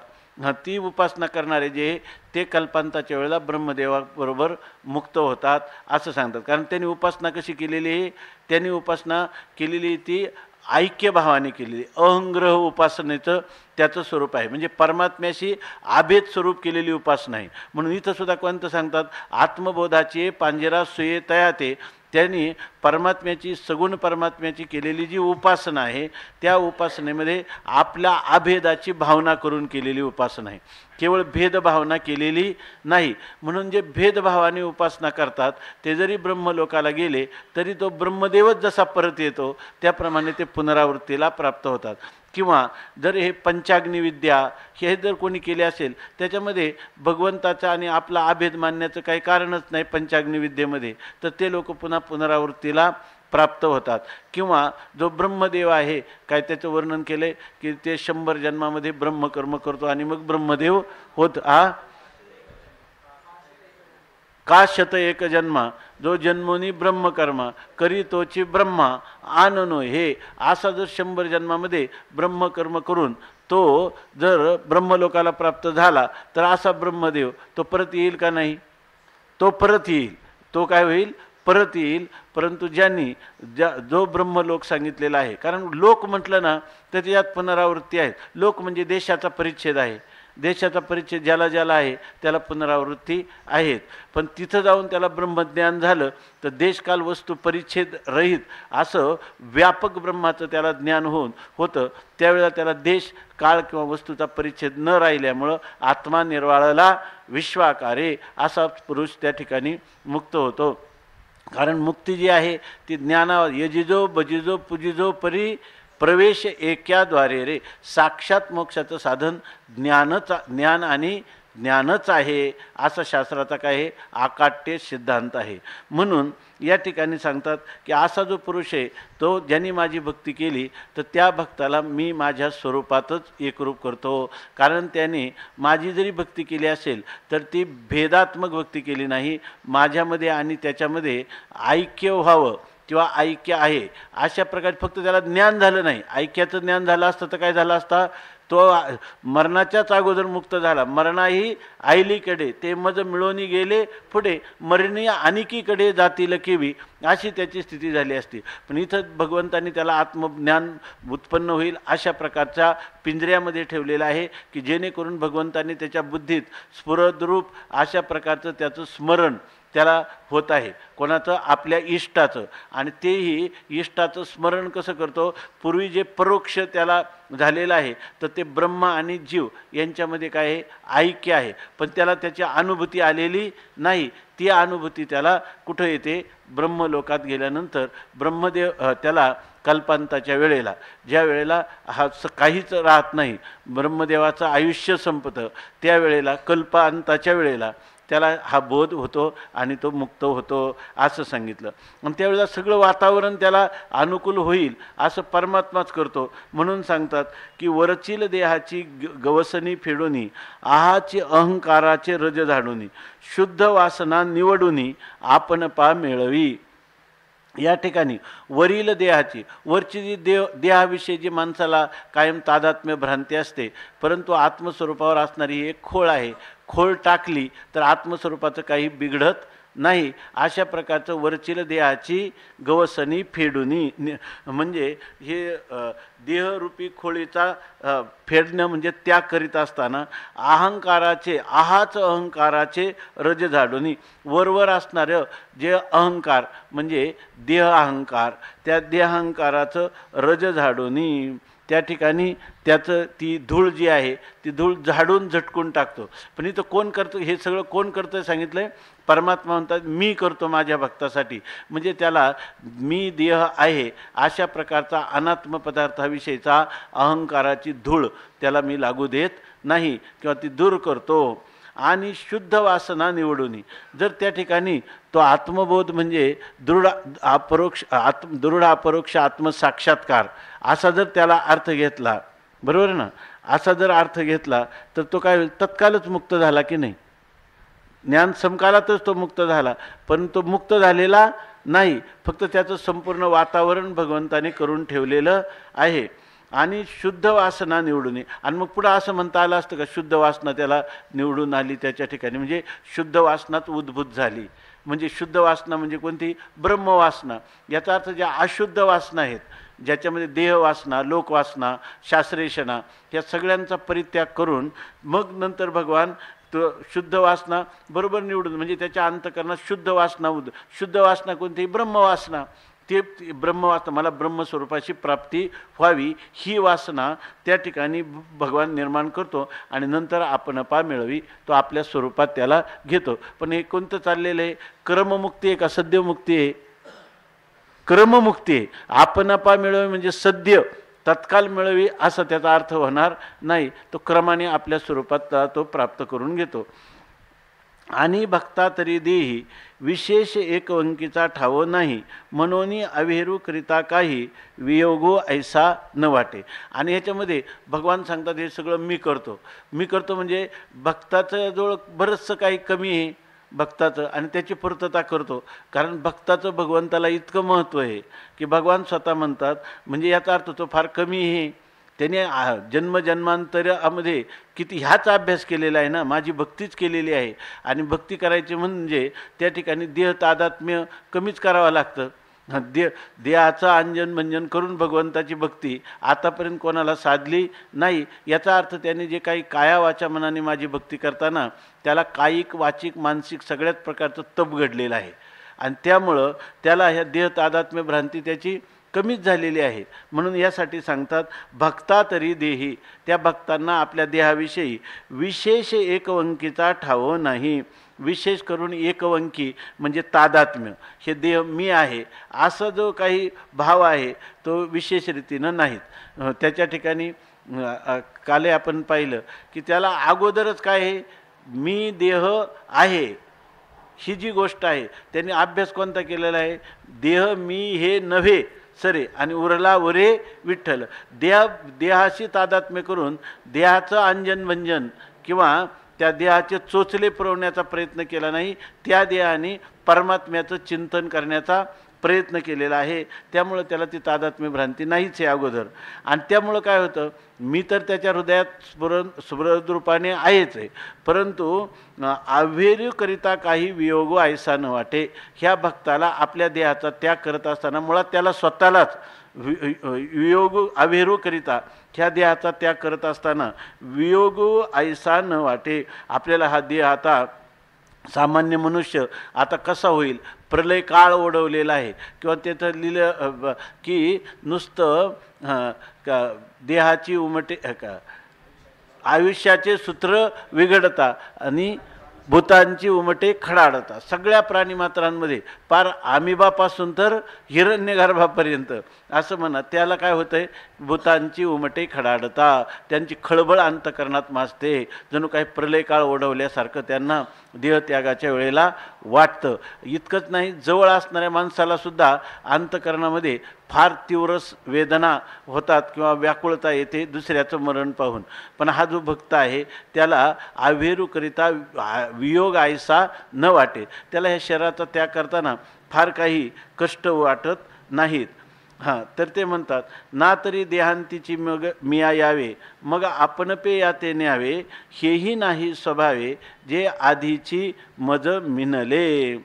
S2: ती उपासना करणारे जे ते कल्पांताच्या वेळेला ब्रह्मदेवाबरोबर मुक्त होतात असं सांगतात. कारण त्यांनी उपासना कशी केलेली आहे, त्यांनी उपासना केलेली ती ऐक्यभावाने केलेली अहंग्रह उपासनेचं त्याचं स्वरूप आहे. म्हणजे परमात्म्याशी आभेद स्वरूप केलेली उपासना आहे. म्हणून इथं सुद्धा कोणतं सांगतात आत्मबोधाचे पांजेरा सुये तयाते, त्यांनी परमात्म्याची सगुण परमात्म्याची केलेली जी उपासना आहे त्या उपासनेमध्ये आपल्या अभेदाची भावना करून केलेली उपासना आहे, केवळ भेदभावना केलेली नाही. म्हणून जे भेदभावाने उपासना करतात ते जरी ब्रह्मलोकाला गेले तरी तो ब्रह्मदेवच जसा परत येतो त्याप्रमाणे ते पुनरावृत्तीला प्राप्त होतात. किंवा जर हे पंचाग्निविद्या हे जर कोणी केले असेल त्याच्यामध्ये भगवंताचा आणि आपला अभेद मानण्याचं काही कारणच नाही पंचाग्निविद्येमध्ये, तर ते लोक पुन्हा पुनरावृत्तीला प्राप्त होतात. किंवा जो ब्रह्मदेव आहे काय त्याचं वर्णन केले की ते 100 जन्मामध्ये ब्रह्मकर्म करतो आणि मग ब्रह्मदेव होत का शत एक जन्मा, जो जन्मोनी ब्रह्मकर्मा करी तोची ब्रह्मा आननो हे, असा जर 100 जन्मामध्ये ब्रह्मकर्म करून तो जर ब्रह्मलोकाला प्राप्त झाला तर असा ब्रह्मदेव तो परत येईल का नाही? तो परत येईल. तो काय होईल? परत येईल. परंतु ज्यांनी जो ब्रह्मलोक सांगितलेला आहे, कारण लोक म्हटलं ना तर त्यात पुनरावृत्ती आहे. लोक म्हणजे देशाचा परिच्छेद आहे. देशाचा परिच्छेद ज्याला ज्याला आहे त्याला पुनरावृत्ती आहेत. पण तिथं जाऊन त्याला ब्रह्मज्ञान झालं तर देशकाल वस्तू परिच्छेद रहित असं व्यापक ब्रह्माचं त्याला ज्ञान होतं. त्यावेळेला त्याला देश काळ किंवा वस्तूचा परिच्छेद न राहिल्यामुळं आत्मा निर्वाळला विश्वाकारे असा पुरुष त्या ठिकाणी मुक्त होतो. कारण मुक्ती जी आहे ती ज्ञानावर यजिजो बजिजो पुजिजो परी प्रवेश एक्याद्वारे रे, साक्षात मोक्षाचं साधन ज्ञान आणि ज्ञानच आहे असा शास्त्राचा काय आहे आकाट्य सिद्धांत आहे. म्हणून या ठिकाणी सांगतात की असा जो पुरुष आहे तो ज्यांनी माझी भक्ती केली तर त्या भक्ताला मी माझ्या स्वरूपातच एकरूप करतो. कारण त्याने माझी जरी भक्ती केली असेल तर ती भेदात्मक भक्ती केली नाही. माझ्यामध्ये आणि त्याच्यामध्ये ऐक्य व्हावं किंवा ऐक्य आहे अशा प्रकारे फक्त त्याला ज्ञान झालं नाही. ऐक्याचं ज्ञान झालं असतं तर काय झालं असता? तो मरणाच्याच अगोदर मुक्त झाला. मरणाही आईलीकडे ते मज मिळवणी गेले पुढे, मरणी आणिकीकडे जातील केवी अशी त्याची स्थिती झाली असती. पण इथं भगवंतांनी त्याला आत्मज्ञान उत्पन्न होईल अशा प्रकारच्या पिंजऱ्यामध्ये ठेवलेलं आहे की जेणेकरून भगवंतांनी त्याच्या बुद्धीत स्फुरद्रूप अशा प्रकारचं त्याचं स्मरण त्याला होत आहे. कोणाचं? आपल्या इष्टाचं. आणि तेही इष्टाचं स्मरण कसं करतो? पूर्वी जे परोक्ष त्याला झालेलं आहे तर ते ब्रह्म आणि जीव यांच्यामध्ये काय आहे? ऐक्य आहे. पण त्याला त्याची अनुभूती आलेली नाही. ती अनुभूती त्याला कुठं येते? ब्रह्मलोकात गेल्यानंतर ब्रह्मदेव त्याला कल्पांताच्या वेळेला, ज्या वेळेला हा काहीच राहत नाही, ब्रह्मदेवाचं आयुष्य संपतं, त्यावेळेला कल्पांताच्या वेळेला त्याला हा बोध होतो आणि तो मुक्त होतो असं सांगितलं. आणि त्यावेळेला सगळं वातावरण त्याला अनुकूल होईल असं परमात्माच करतो. म्हणून सांगतात की वरचील देहाची गवसनी फेडूनी, आहाची अहंकाराचे रज झाडूनी, शुद्ध वासना निवडूनी आपण पा मिळवी. या ठिकाणी वरील देहाची, वरची जी देहाविषयी जी माणसाला कायम तादात्म्य भ्रांती असते, परंतु आत्मस्वरूपावर असणारी एक खोळ आहे. खोळ टाकली तर आत्मस्वरूपाचं काही बिघडत नाही. अशा प्रकारचं वरचील देहाची गवसनी फेडूनी, म्हणजे हे देहरूपी खोळीचा फेडणं म्हणजे त्याग करीत असताना अहंकाराचे, आहाच अहंकाराचे रज झाडूनी, वरवर असणारं जे अहंकार म्हणजे देह अहंकार, त्या देहांकाराचं रज झाडूनी त्या ठिकाणी त्याचं ती धूळ जी आहे ती धूळ झाडून झटकून टाकतो. पण इथं कोण करतो? हे सगळं कोण करतं सांगितलं? परमात्मा म्हणतात मी करतो माझ्या भक्तासाठी. म्हणजे त्याला मी देह आहे अशा प्रकारचा अनात्म पदार्थाविषयीचा अहंकाराची धूळ त्याला मी लागू देत नाही किंवा ती दूर करतो. आणि शुद्ध वासना निवडून, जर त्या ठिकाणी तो आत्मबोध म्हणजे दृढ अपरोक्ष आत्मसाक्षात्कार असा जर त्याला अर्थ घेतला, बरोबर ना, असा जर अर्थ घेतला तर तो काय होईल? तत्कालच मुक्त झाला की नाही? ज्ञान समकालातच तो मुक्त झाला. पण तो मुक्त झालेला नाही, फक्त त्याचं संपूर्ण वातावरण भगवंताने करून ठेवलेलं आहे. आणि शुद्ध वासना निवडून, आणि मग पुढं असं म्हणता आलं असतं का शुद्ध वासना त्याला निवडून आली त्याच्या ठिकाणी, म्हणजे शुद्ध वासनाच उद्भूत झाली. म्हणजे शुद्ध वासना म्हणजे कोणती? ब्रह्मवासना. याचा अर्थ ज्या अशुद्ध वासना आहेत, ज्याच्यामध्ये देहवासना, लोकवासना, शास्त्रेषणा या सगळ्यांचा परित्याग करून मग नंतर भगवान तो शुद्ध वासना बरोबर निवडून, म्हणजे त्याच्या अंतःकरणात शुद्ध वासना शुद्ध वासना कोणती? ब्रह्मवासना. ते ब्रह्मवासना, मला ब्रह्मस्वरूपाची प्राप्ती व्हावी ही वासना त्या ठिकाणी भगवान निर्माण करतो आणि नंतर आपण पा मिळवी तो आपल्या स्वरूपात त्याला घेतो. पण हे कोणतं चाललेलं आहे? क्रममुक्ती आहे का सद्यमुक्ती आहे? क्रममुक्ती आहे. आपण पा मिळवी म्हणजे सद्य तत्काल मिळवी असा त्याचा अर्थ होणार नाही. तो क्रमाने आपल्या स्वरूपात तो प्राप्त करून घेतो. आणि भक्ता तरी देही विशेष एक अंकीचा ठाव नाही, मनोनी अविहेरू करिता काही वियोगो ऐसा न वाटे. आणि ह्याच्यामध्ये भगवान सांगतात हे सगळं मी करतो. मी करतो म्हणजे भक्ताचं जवळ बरंचसं काही कमी आहे, भक्ताचं आणि त्याची पूर्तता करतो. कारण भक्ताचं भगवंताला इतकं महत्त्व आहे की भगवान स्वतः म्हणतात, म्हणजे याचा अर्थ तो फार कमी आहे, त्याने जन्मजन्मांतरामध्ये किती ह्याच अभ्यास केलेला आहे ना, माझी भक्तीच केलेली आहे. आणि भक्ती करायची म्हणजे त्या ठिकाणी देह तादात्म्य कमीच करावं लागतं. देहाचं अंजन भंजन करून भगवंताची भक्ती आतापर्यंत कोणाला साधली नाही. याचा अर्थ त्याने जे काही काया वाचा मनाने माझी भक्ती करताना त्याला कायिक वाचिक मानसिक सगळ्याच प्रकारचं तप घडलेलं आहे. आणि त्यामुळं त्याला ह्या देह तादात्म्य भ्रांती त्याची कमीच झालेली आहे. म्हणून यासाठी सांगतात, भक्ता तरी देही, त्या भक्तांना आपल्या देहाविषयी विशेष एकवंकीचा ठाव नाही. विशेष करून एकवंकी म्हणजे तादात्म्य, हे देह मी आहे असा जो काही भाव आहे तो विशेष रीतीनं नाहीत. त्याच्या ठिकाणी काले आपण पाहिलं की त्याला अगोदरच काय आहे, मी देह आहे ही जी गोष्ट आहे त्यांनी अभ्यास कोणता केलेला आहे, देह मी हे नव्हे सरे आणि उरला वरे विठ्ठल. देहाशी तादात्म्य करून देहाचं अंजन भंजन किंवा त्या देहाचे चोचले पुरवण्याचा प्रयत्न केला नाही, त्या देहाने परमात्म्याचं चिंतन करण्याचा प्रयत्न केलेला आहे. त्यामुळं त्याला ती तादात्म्य भ्रांती नाहीच आहे अगोदर. आणि त्यामुळं काय होतं, मी तर त्याच्या हृदयात स्फुरद रूपाने आहेच आहे, परंतु अव्हेरीकरिता काही वियोग ऐसा न वाटे. ह्या भक्ताला आपल्या देहाचा त्याग करत असताना मुळात त्याला स्वतःलाच वियोग अव्हेरूकरिता ह्या देहाचा त्याग करत असताना वियोग ऐसा न वाटे. आपल्याला हा देह आता सामान्य मनुष्य आता कसा होईल, प्रलय काळ ओढवलेला आहे. किंवा तिथं लिहिलं की नुसतं देहाची उमटे आयुष्याचे सूत्र विघडता आणि भूतांची उमटे खडाडता. सगळ्या प्राणीमात्रांमध्ये पार आमिबापासून तर हिरण्यगर्भापर्यंत असं म्हणा, त्याला काय होतं आहे, भूतांची उमटे खडाडता, त्यांची खळबळ अंतकरणात माजते. जणू काही प्रलय काळ ओढवल्यासारखं त्यांना देहत्यागाच्या वेळेला वाटतं. इतकंच नाही, जवळ असणाऱ्या माणसाला सुद्धा अंतकरणामध्ये फार तीव्र वेदना होतात किंवा व्याकुळता येते दुसऱ्याचं मरण पाहून. पण हा जो भक्त आहे त्याला अव्हेरूकरिता वियोग ऐसा न वाटे. त्याला ह्या शरीराचा त्याग करताना फार काही कष्ट वाटत नाहीत. तर ते म्हणतात, ना तरी देहांतीची मग मिया यावे, मग आपण पे याते न्यावे, हेही नाही स्वभावे, जे आधीची मज मिनले.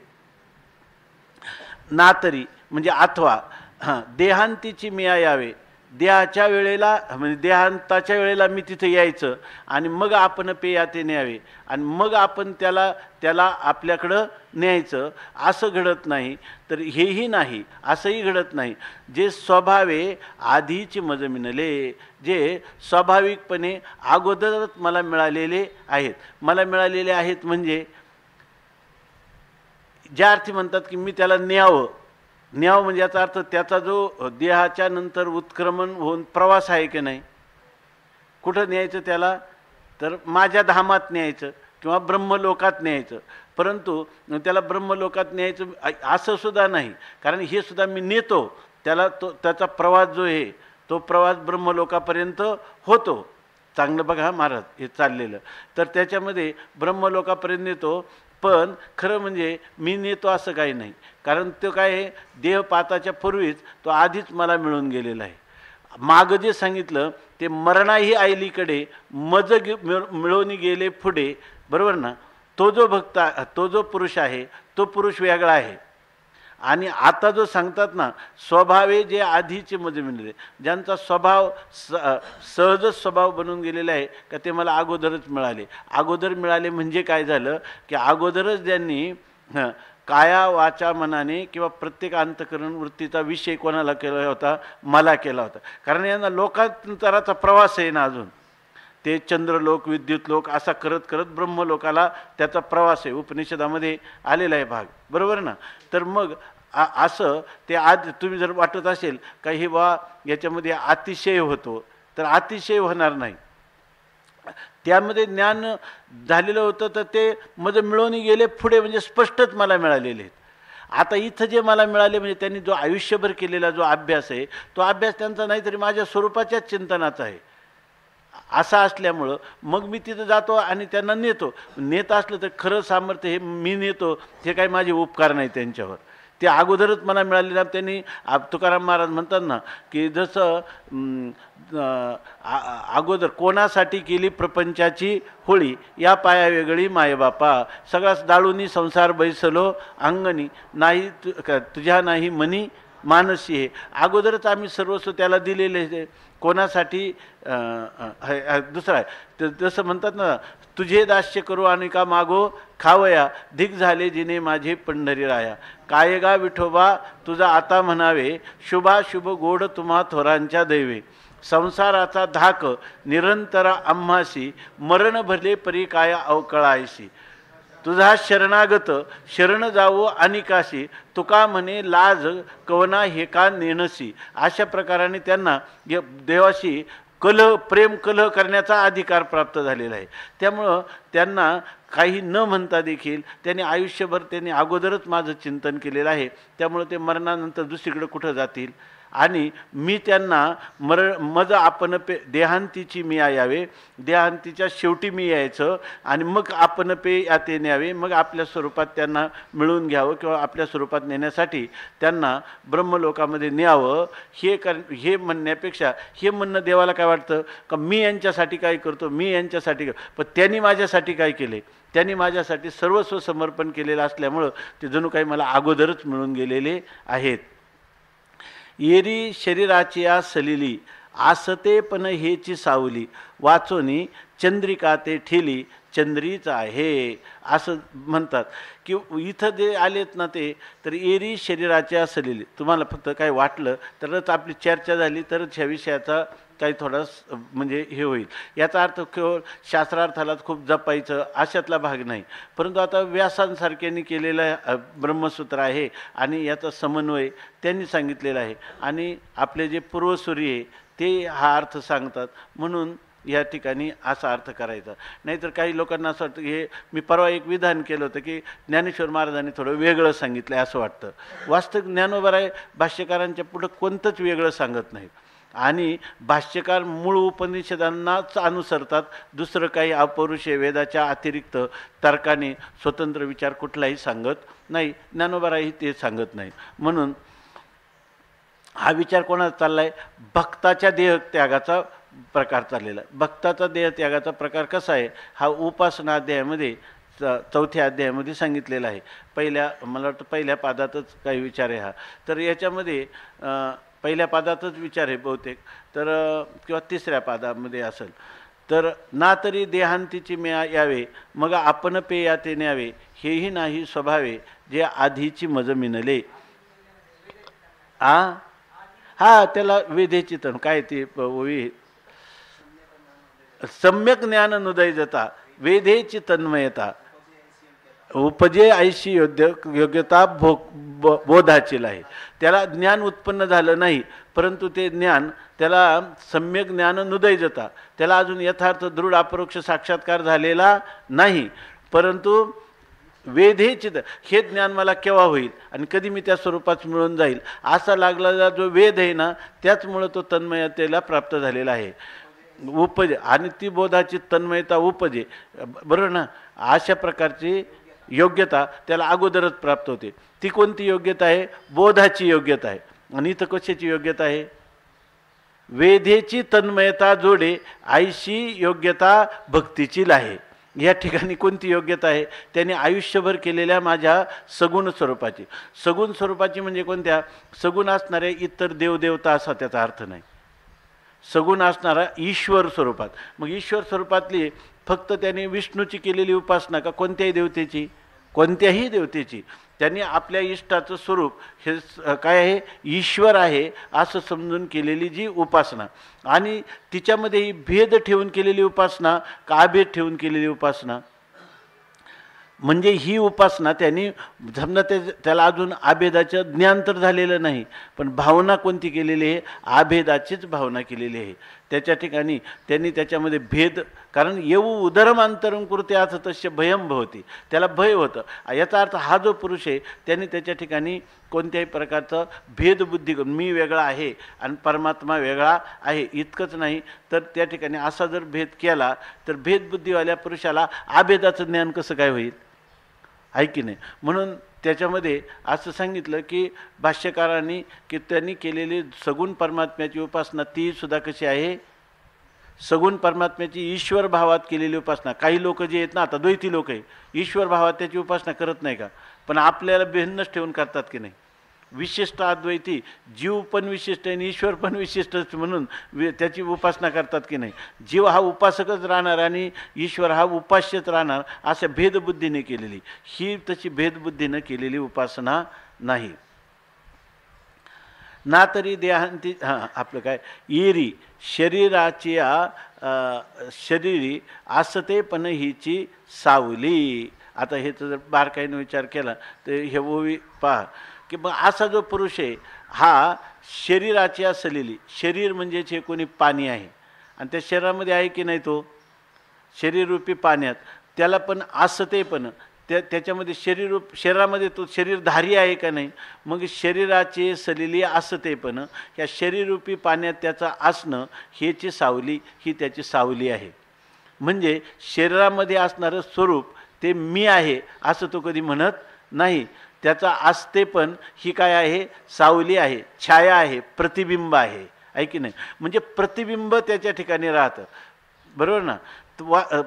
S2: ना तरी म्हणजे अथवा देहांतीची मिया यावे, देहाच्या वेळेला म्हणजे देहांताच्या वेळेला मी तिथे यायचं आणि मग आपण पे याते न्यावे आणि मग आपण त्याला आपल्याकडं न्यायचं, असं घडत नाही. तर हेही नाही, असंही घडत नाही. जे स्वभावे आधीची मज मिनले, जे स्वाभाविकपणे अगोदरच मला मिळालेले आहेत. मला मिळालेले आहेत म्हणजे ज्या अर्थी म्हणतात की मी त्याला न्यावं म्हणजे याचा अर्थ त्याचा जो देहाच्या नंतर उत्क्रमण होऊन प्रवास आहे की नाही, कुठं न्यायचं त्याला, तर माझ्या धामात न्यायचं किंवा ब्रह्मलोकात न्यायचं. परंतु त्याला ब्रह्मलोकात न्यायचं असं सुद्धा नाही, कारण हे सुद्धा मी नेतो त्याला. त्याचा प्रवास जो आहे तो प्रवास ब्रह्मलोकापर्यंत होतो. चांगलं बघा महाराज हे चाललेलं, तर त्याच्यामध्ये ब्रह्मलोकापर्यंत नेतो. पण खरं म्हणजे मी नेतो असं काही नाही, कारण तो काय आहे, देहपाताच्या पूर्वीच तो आधीच मला मिळून गेलेला आहे. मागं जे सांगितलं ते मरणाही आईलीकडे मज मिळवून गेले पुढे, बरोबर ना. तो जो भक्त, तो जो पुरुष आहे तो पुरुष वेगळा आहे. आणि आता जो सांगतात ना, स्वभावे जे आधीचे मज मिळले, ज्यांचा स्वभाव सहजच स्वभाव बनून गेलेला आहे का ते मला अगोदरच मिळाले. अगोदर मिळाले म्हणजे काय झालं की अगोदरच ज्यांनी काया वाचा मनाने किंवा प्रत्येक अंतकरण वृत्तीचा विषय कोणाला केला होता, मला केला होता. कारण यांना लोकांतराचा प्रवास आहे ना अजून, ते चंद्रलोक विद्युतलोक असा करत करत ब्रह्मलोकाला त्याचा प्रवास आहे. उपनिषदामध्ये आलेला आहे भाग, बरोबर ना. तर मग असं ते आज तुम्ही जर वाटत असेल का हे बा याच्यामध्ये अतिशय होतो, तर अतिशय होणार नाही. त्यामध्ये ज्ञान झालेलं होतं तर ते मज मिळवून गेले पुढे, म्हणजे स्पष्टच मला मिळालेले आहेत. आता इथं जे मला मिळाले म्हणजे त्यांनी जो आयुष्यभर केलेला जो अभ्यास आहे तो अभ्यास त्यांचा नाही तरी माझ्या स्वरूपाच्याच चिंतनाचा आहे. असा असल्यामुळं मग मी तिथं जातो आणि त्यांना नेत असलं तर खरं सामर्थ्य हे मी नेतो, हे काही माझे उपकार नाही त्यांच्यावर, ते अगोदरच मला मिळालेलं. त्यांनी तुकाराम महाराज म्हणतात ना की जसं अगोदर कोणासाठी केली प्रपंचाची होळी, या पाया वेगळी मायबापा, सगळाच दाळूनी संसार बैसलो अंगणी, नाही तुझ्या नाही मनी मानसी. हे अगोदरच आम्ही सर्वस्व त्याला दिलेले. कोणासाठी दुसरा आहे तर जसं म्हणतात ना, तुझे दास्य करू आणि का मागो खावया, धिक झाले जिने माझे पंढरी राया, कायगा विठोबा तुझा आता म्हणावे, शुभाशुभ गोड तुम्हा थोरांच्या दैवे, संसाराचा धाक निरंतर आम्हासी, मरण भरले परी काय अवकळायसी, तुझा शरणागत शरण जावो अनिकाशी, तुका म्हणे लाज कवना हे का नेणसी. अशा प्रकाराने त्यांना देवाशी प्रेम कलह करण्याचा अधिकार प्राप्त झालेला आहे. त्यामुळं त्यांना काही न म्हणता देखील त्यांनी आयुष्यभर त्यांनी अगोदरच माझं चिंतन केलेलं आहे. त्यामुळं ते मरणानंतर दुसरीकडे कुठं जातील आणि मी त्यांना मज आपण पे देहांतीची मी यावे, देहांतीच्या शेवटी मी यायचं आणि मग आपण पे याते न्यावे, मग आपल्या स्वरूपात त्यांना मिळवून घ्यावं किंवा आपल्या स्वरूपात नेण्यासाठी त्यांना ब्रह्मलोकामध्ये न्यावं. हे म्हणण्यापेक्षा हे म्हणणं देवाला काय वाटतं का मी यांच्यासाठी काय करतो, मी यांच्यासाठी पण त्यांनी माझ्यासाठी काय केले, त्यांनी माझ्यासाठी सर्वस्व समर्पण केलेलं असल्यामुळं ते जणू काही मला अगोदरच मिळून गेलेले आहेत. येरी शरीराची या सलिली, आसते पण हेची सावली, वाचोनी चंद्रिका ते ठेली, चंद्रीच आहे. असं म्हणतात की इथं जे आलेत ना ते, तर एरी शरीराच्या सलिली. तुम्हाला फक्त काय वाटलं तरच आपली चर्चा झाली तरच ह्या विषयाचा काही थोडा म्हणजे हे होईल. याचा अर्थ केवळ शास्त्रार्थालाच खूप जपायचं अशातला भाग नाही, परंतु आता व्यासांसारख्यांनी केलेलं ब्रह्मसूत्र आहे आणि याचा समन्वय त्यांनी सांगितलेला आहे आणि आपले जे पूर्वसूरी आहे ते हा अर्थ सांगतात. म्हणून या ठिकाणी असा अर्थ करायचा. नाहीतर काही लोकांना असं वाटतं हे मी परवा एक विधान केलं होतं की ज्ञानेश्वर महाराजांनी थोडं वेगळं सांगितलं आहे असं वाटतं. वास्तविक ज्ञानोबर आहे, भाष्यकारांच्या पुढं कोणतंच वेगळं सांगत नाही आणि भाष्यकार मूळ उपनिषदांनाच अनुसरतात. दुसरं काही अपौरुष वेदाच्या अतिरिक्त तर्काने स्वतंत्र विचार कुठलाही सांगत नाही. ज्ञानोबाराही ते सांगत नाही. म्हणून हा विचार कोणाचा चालला आहे, भक्ताच्या देहत्यागाचा प्रकार चाललेला आहे. भक्ताचा देहत्यागाचा प्रकार कसा आहे हा उपासना अध्यायामध्ये चौथ्या अध्यायामध्ये सांगितलेला आहे. मला वाटतं पहिल्या पादातच काही विचार आहे हा. तर याच्यामध्ये पहिल्या पादातच विचार आहे बहुतेक, तर किंवा तिसऱ्या पादामध्ये असेल. तर ना तरी देहांतीची मेया यावे, मग आपण पे याते न्यावे, हेही नाही स्वभावे, जे आधीची मज मिनले. हा त्याला वेधेची तण काय ती ओवी, सम्यक ज्ञान नुदय जता, वेधेची तन्मयता, उपजे ऐशी योग्यता बोधाची आहे. त्याला ज्ञान उत्पन्न झालं नाही, परंतु ते ज्ञान त्याला सम्यक ज्ञान नुदय जता, त्याला अजून यथार्थ दृढ अपरोक्ष साक्षात्कार झालेला नाही. परंतु वेधेचित, हे ज्ञान मला केव्हा होईल आणि कधी मी त्या स्वरूपात मिळून जाईल असा लागलेला जो वेध आहे ना, त्याचमुळं तो तन्मयतेला प्राप्त झालेला आहे. उपजे आणि ती बोधाची तन्मयता उपजे, बरोबर ना. अशा प्रकारची योग्यता त्याला अगोदरच प्राप्त होते. ती कोणती योग्यता आहे, बोधाची योग्यता आहे. आणि इथं कशाची योग्यता आहे, वेधेची तन्मयता जोडे आईशी योग्यता भक्तीची आहे. या ठिकाणी कोणती योग्यता आहे, त्याने आयुष्यभर केलेल्या माझ्या सगुण स्वरूपाची. सगुण स्वरूपाची म्हणजे कोणत्या, सगुण असणाऱ्या इतर देवदेवता असा त्याचा अर्थ नाही. सगुण असणारा ईश्वर स्वरूपात. मग ईश्वर स्वरूपातली फक्त त्याने विष्णूची केलेली उपासना का कोणत्याही देवतेची, कोणत्याही देवतेची त्यांनी आपल्या इष्टाचं स्वरूप हे काय आहे, ईश्वर आहे असं समजून केलेली जी उपासना, आणि तिच्यामध्ये ही भेद ठेवून केलेली उपासना का अभेद ठेवून केलेली उपासना, म्हणजे ही उपासना त्यांनी समजा त्याला अजून अभेदाचं ज्ञान तर झालेलं नाही, पण भावना कोणती केलेली आहे, अभेदाचीच भावना केलेली आहे. त्याच्या ठिकाणी त्यांनी त्याच्यामध्ये भेद, कारण येऊ उदरमांतरं कुर्ते अथ तस्य भयं भवती, त्याला भय होतं. याचा अर्थ हा जो पुरुष आहे त्यांनी त्याच्या ठिकाणी कोणत्याही प्रकारचं भेदबुद्धी करून मी वेगळा आहे आणि परमात्मा वेगळा आहे इतकंच नाही, तर त्या ठिकाणी असा जर भेद केला तर भेदबुद्धीवाल्या पुरुषाला आभेदाचं ज्ञान कसं काय होईल, आहे की नाही. म्हणून त्याच्यामध्ये असं सांगितलं की भाष्यकारांनी की त्यांनी केलेली सगुण परमात्म्याची उपासना ती सुद्धा कशी आहे, सगुण परमात्म्याची ईश्वर भावात केलेली उपासना. काही लोक जे आहेत ना, आता द्वैती लोक आहे, ईश्वर भावात त्याची उपासना करत नाही का, पण आपल्याला भिन्नच ठेवून करतात की नाही. विशिष्ट अद्वैती जीव पण विशिष्ट आहे आणि ईश्वर पण विशिष्ट म्हणून त्याची उपासना करतात की नाही. जीव हा उपासकच राहणार आणि ईश्वर हा उपास्यच राहणार, अशा भेदबुद्धीने केलेली, ही तशी भेदबुद्धीने केलेली उपासना नाही ना. तरी देहांती आपलं काय येरी शरीराची शरीरी असते पण हिची सावली. आता हे जर बारकाईने विचार केला तर हे ओवी पहा की मग असा जो पुरुष आहे हा शरीराची असलेली, शरीर म्हणजे जे कोणी पाणी आहे आणि त्या शरीरामध्ये आहे की नाही, तो शरीररूपी पाण्यात त्याला पण असते पण त्याच्यामध्ये शरीरामध्ये तो शरीरधारी आहे का नाही. मग शरीराचे सलेली असते पण या शरीररूपी पाण्यात त्याचं असणं हेची सावली, ही त्याची सावली आहे. म्हणजे शरीरामध्ये असणारं स्वरूप ते मी आहे असं तो कधी म्हणत नाही. त्याचा असते पण ही काय आहे, सावली आहे, छाया आहे, प्रतिबिंब आहे की नाही. म्हणजे प्रतिबिंब त्याच्या ठिकाणी राहतं, बरोबर ना.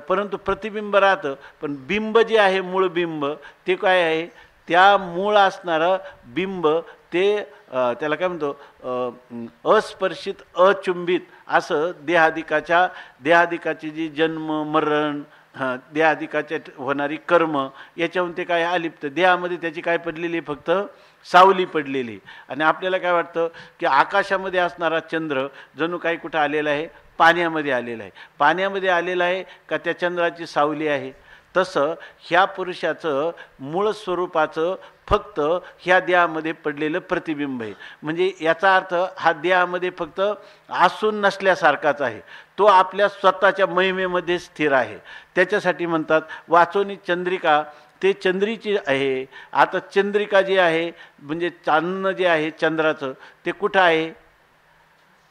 S2: परंतु प्रतिबिंब राहतं, पण बिंब जे आहे मूळ बिंब ते काय आहे, त्या मूळ असणारं बिंब ते त्याला काय म्हणतो अस्पर्शित अचुंबित असं देहादिकाची जी जन्म मरण देहादिकाच्या होणारी कर्म याच्याहून ते काय अलिप्त, देहामध्ये त्याची काय पडलेली, फक्त सावली पडलेली. आणि आपल्याला काय वाटतं की आकाशामध्ये असणारा चंद्र जणू काही कुठं आलेला आहे, पाण्यामध्ये आलेला आहे. पाण्यामध्ये आलेला आहे का त्या चंद्राची सावली आहे. तसं ह्या पुरुषाचं मूळ स्वरूपाचं फक्त ह्या देहामध्ये पडलेलं प्रतिबिंब आहे. म्हणजे याचा अर्थ हा देहामध्ये फक्त आसून नसल्यासारखाच आहे, तो आपल्या स्वतःच्या महिमेमध्ये स्थिर आहे. त्याच्यासाठी म्हणतात वाचोनी चंद्रिका, ते चंद्रीची आहे. आता चंद्रिका जी आहे म्हणजे चांदणं जे आहे चंद्राचं ते कुठं आहे,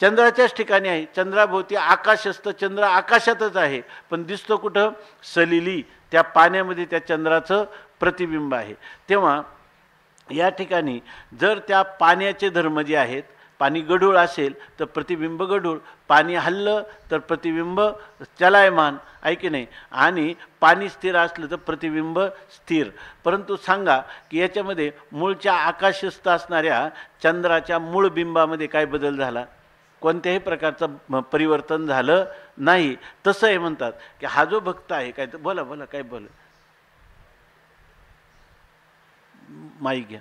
S2: चंद्राच्याच ठिकाणी आहे. चंद्राभोवती आकाश असतं, चंद्र आकाशातच आहे, पण दिसतो कुठं, सलिली त्या पाण्यामध्ये त्या चंद्राचं प्रतिबिंब आहे. तेव्हा या ठिकाणी जर त्या पाण्याचे धर्म जे आहेत, पाणी गढूळ असेल तर प्रतिबिंब गढूळ, पाणी हललं तर प्रतिबिंब चलायमान, आहे की नाही. आणि पाणी स्थिर असलं तर प्रतिबिंब स्थिर. परंतु सांगा की याच्यामध्ये मूळच्या आकाशस्थ असणाऱ्या चंद्राच्या मूळ बिंबामध्ये काय बदल झाला, कोणत्याही प्रकारचं परिवर्तन झालं नाही. तसं हे म्हणतात की हा जो भक्त आहे, काय तर बोला बोला काय बोला, माईक घ्या.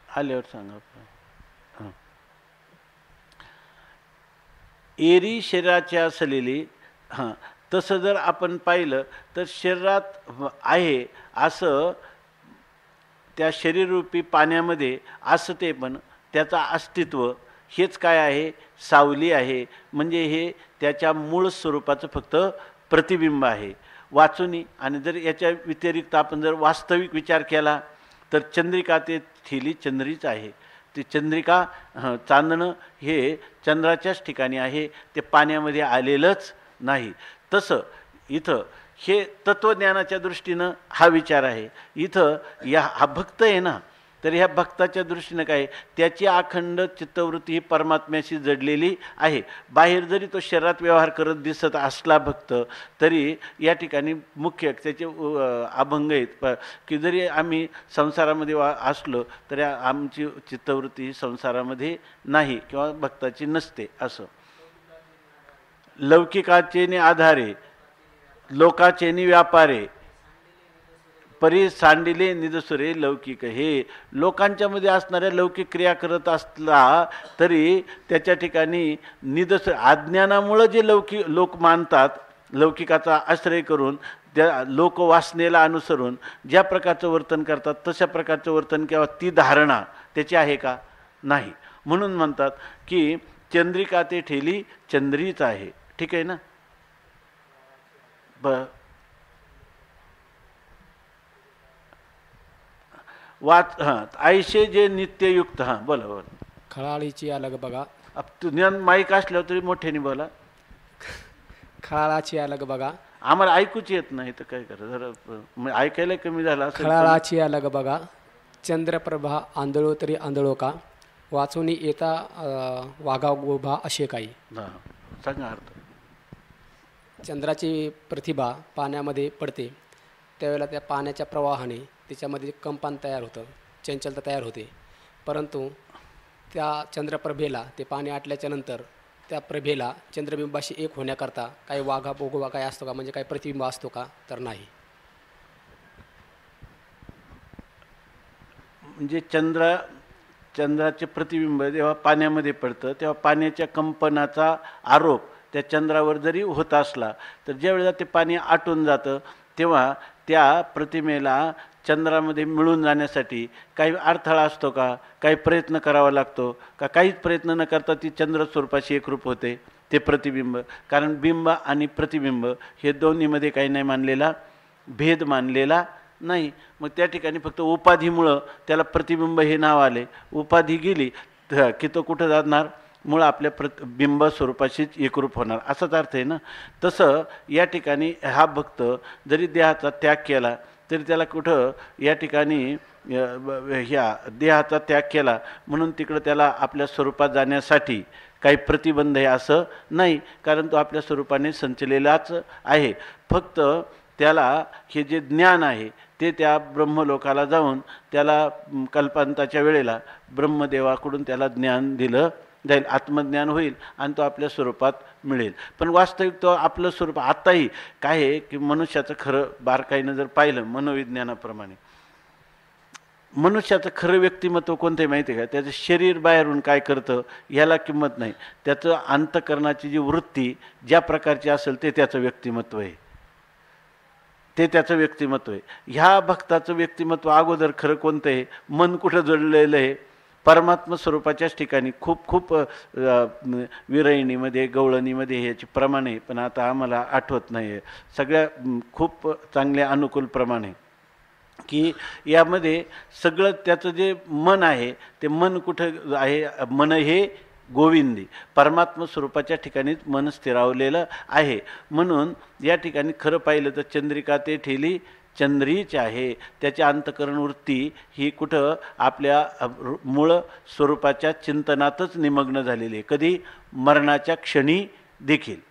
S2: आल्यावर सांगा. हां, एरी शरीराची असलेली, हां तसं जर आपण पाहिलं तर शरीरात आहे असं त्या शरीररूपी पाण्यामध्ये असते, पण त्याचा अस्तित्व हेच काय आहे, सावली आहे. म्हणजे हे त्याच्या मूळ स्वरूपाचं फक्त प्रतिबिंब आहे. वाचुनी आणि जर याच्या व्यतिरिक्त आपण जर वास्तविक विचार केला तर चंद्रिका ते थिली चंद्रीच आहे. ते चंद्रिका चांदणं हे चंद्राच्याच ठिकाणी आहे, ते पाण्यामध्ये आलेलंच नाही. तसं इथं हे तत्त्वज्ञानाच्या दृष्टीनं हा विचार आहे. इथं हा भक्त आहे ना, तर ह्या भक्ताच्या दृष्टीनं काय, त्याची अखंड चित्तवृत्ती ही परमात्म्याशी जडलेली आहे. बाहेर जरी तो शरीरात व्यवहार करत दिसत असला भक्त, तरी या ठिकाणी मुख्य त्याचे अभंग आहेत की जरी आम्ही संसारामध्ये असलो तरी आमची चित्तवृत्ती ही संसारामध्ये नाही किंवा भक्ताची नसते. असं लौकिकाचेने आधारे लोकाचेनी व्यापारे परी सांडिले निजसुरे लौकिक हे लोकांच्या मध्ये असणाऱ्या लौकिक क्रिया करत असला तरी त्याच्या ठिकाणी निजसुरे अज्ञानामुळं जे लोक मानतात, लौकिकाचा आश्रय करून त्या लोकवासनेला अनुसरून ज्या प्रकारचं वर्तन करतात तशा प्रकारचं वर्तन किंवा ती धारणा त्याची आहे का? नाही. म्हणून म्हणतात की चंद्रिका ते ठेली चंद्रीच आहे. ठीक आहे ना? आयशे जे नित्ययुक्त. बोला बोला.
S3: खळाळीची अलग बघा.
S2: माईक असल्यावर तरी मोठ्याने बोला.
S3: खळाळाची अलग बघा.
S2: आम्हाला ऐकूच येत नाही तर काय करा, जरा ऐकायला कमी झाला असेल.
S3: खळाळाची अलग बघा. चंद्रप्रभा आंधळो तरी आंधळो का, वाचून येता वाघा गोभा असे काही.
S2: सांगा अर्थ.
S3: चंद्राची प्रतिभा पाण्यामध्ये पडते त्यावेळेला त्या पाण्याच्या प्रवाहाने त्याच्यामध्ये कंपन तयार होतं, चंचलता तयार होते. परंतु त्या चंद्रप्रभेला ते पाणी आटल्याच्या नंतर त्या प्रभेला चंद्रबिंबाशी एक होण्याकरता काही वाघा बोगवा काय असतो का, म्हणजे काही प्रतिबिंब असतो का? तर नाही.
S2: म्हणजे चंद्राचे प्रतिबिंब जेव्हा पाण्यामध्ये पडतं तेव्हा पाण्याच्या कंपनाचा आरोप त्या चंद्रावर जरी होत असला तर ज्या वेळेला ते पाणी आटून जातं तेव्हा त्या प्रतिमेला चंद्रामध्ये मिळून जाण्यासाठी काही अडथळा असतो का? काही प्रयत्न करावा लागतो का? काहीच प्रयत्न न करता ती चंद्र स्वरूपाशी एकरूप होते ते प्रतिबिंब. कारण बिंब आणि प्रतिबिंब हे दोन्हीमध्ये काही नाही मानलेला भेद मानलेला नाही. मग त्या ठिकाणी फक्त उपाधीमुळं त्याला प्रतिबिंब हे नाव आले. उपाधी गेली की तो कुठं जाणार? मुळं आपल्या बिंब स्वरूपाशीच एकरूप होणार असाच अर्थ आहे ना. तसं या ठिकाणी हा भक्त जरी देहाचा त्याग केला तरी त्याला कुठं या ठिकाणी ह्या देहाचा त्याग केला म्हणून तिकडं त्याला आपल्या स्वरूपात जाण्यासाठी काही प्रतिबंध आहे असं नाही. कारण तो आपल्या स्वरूपाने संचलेलाच आहे. फक्त त्याला हे जे ज्ञान आहे ते त्या ब्रह्मलोकाला जाऊन त्याला कल्पांताच्या वेळेला ब्रह्मदेवाकडून त्याला ज्ञान दिलं जाईल, आत्मज्ञान होईल आणि तो आपल्या स्वरूपात मिळेल. पण वास्तविक तो आपलं स्वरूप आत्ताही काय आहे की मनुष्याचं खरं बारकाईनं जर पाहिलं मनोविज्ञानाप्रमाणे मनुष्याचं खरं व्यक्तिमत्व कोणतं आहे माहिती आहे का? त्याचं शरीर बाहेरून काय करतं ह्याला किंमत नाही. त्याचं अंतःकरणाची जी वृत्ती ज्या प्रकारची असेल ते त्याचं व्यक्तिमत्व आहे, ते त्याचं व्यक्तिमत्व आहे. ह्या भक्ताचं व्यक्तिमत्व अगोदर खरं कोणतं आहे? मन कुठं जोडलेलं आहे? परमात्मा स्वरूपाच्याच ठिकाणी. खूप खूप विरयणीमध्ये गवळणीमध्ये ह्याची प्रमाण आहे, पण आता आम्हाला आठवत नाही आहे. सगळ्या खूप चांगल्या अनुकूल प्रमाण आहे की यामध्ये सगळं त्याचं जे मन आहे ते मन कुठं आहे? मन हे गोविंदी परमात्मा स्वरूपाच्या ठिकाणीच मन स्थिरावलेलं आहे. म्हणून या ठिकाणी खरं पाहिलं तर चंद्रिका ते ठेली चंद्रीच आहे. त्याची अंतःकरण वृत्ती ही कुठं? आपल्या मूळ स्वरूपाच्या चिंतनातच निमग्न झालेली आहे. कधी? मरणाच्या क्षणी देखील.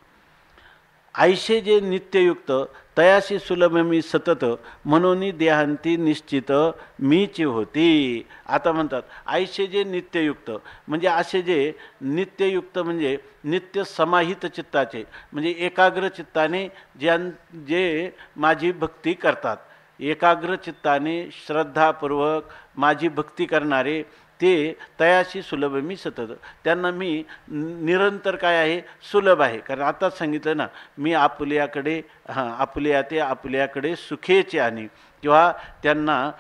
S2: आयशे जे नित्ययुक्त तयाशी सुलभ मी सतत म्हणून देहांती निश्चित मीची होती. आता म्हणतात आयशे जे नित्ययुक्त म्हणजे असे जे नित्ययुक्त म्हणजे नित्य समाहित चित्ताचे म्हणजे एकाग्र चित्ताने जे माझी भक्ती करतात, एकाग्र चित्ताने श्रद्धापूर्वक माझी भक्ती करणारे ते तयाशी सुलभ मी सतत. त्यांना मी निरंतर काय आहे? सुलभ आहे. कारण आताच सांगितलं ना, मी आपुल्याकडे आपुल्या ते आपुल्याकडे सुखेचे आणि किंवा त्यांना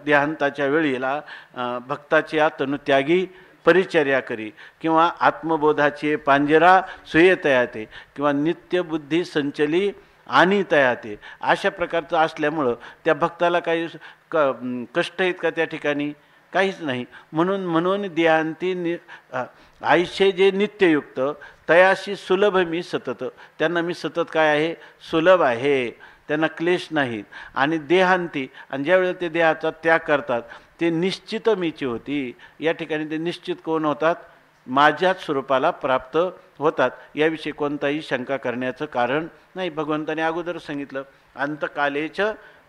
S2: देहांताच्या वेळेला भक्ताची तनुत्यागी परिचर्या करी किंवा आत्मबोधाचे पांजरा सुये तयाते किंवा नित्यबुद्धी संचली आणि तयाते अशा प्रकारचं असल्यामुळं त्या भक्ताला काही कष्ट आहेत का त्या ठिकाणी? काहीच नाही. म्हणून देहांती आयुष्य जे नित्ययुक्त तयाशी सुलभ मी सतत. त्यांना मी सतत काय आहे? सुलभ आहे. त्यांना क्लेश नाहीत. आणि देहांती आणि ज्यावेळेला ते देहाचा त्याग करतात ते निश्चित मीची होती. या ठिकाणी ते निश्चित कोण होतात? माझ्याच स्वरूपाला प्राप्त होतात. याविषयी कोणताही शंका करण्याचं कारण नाही. भगवंताने अगोदर सांगितलं अंतकालेच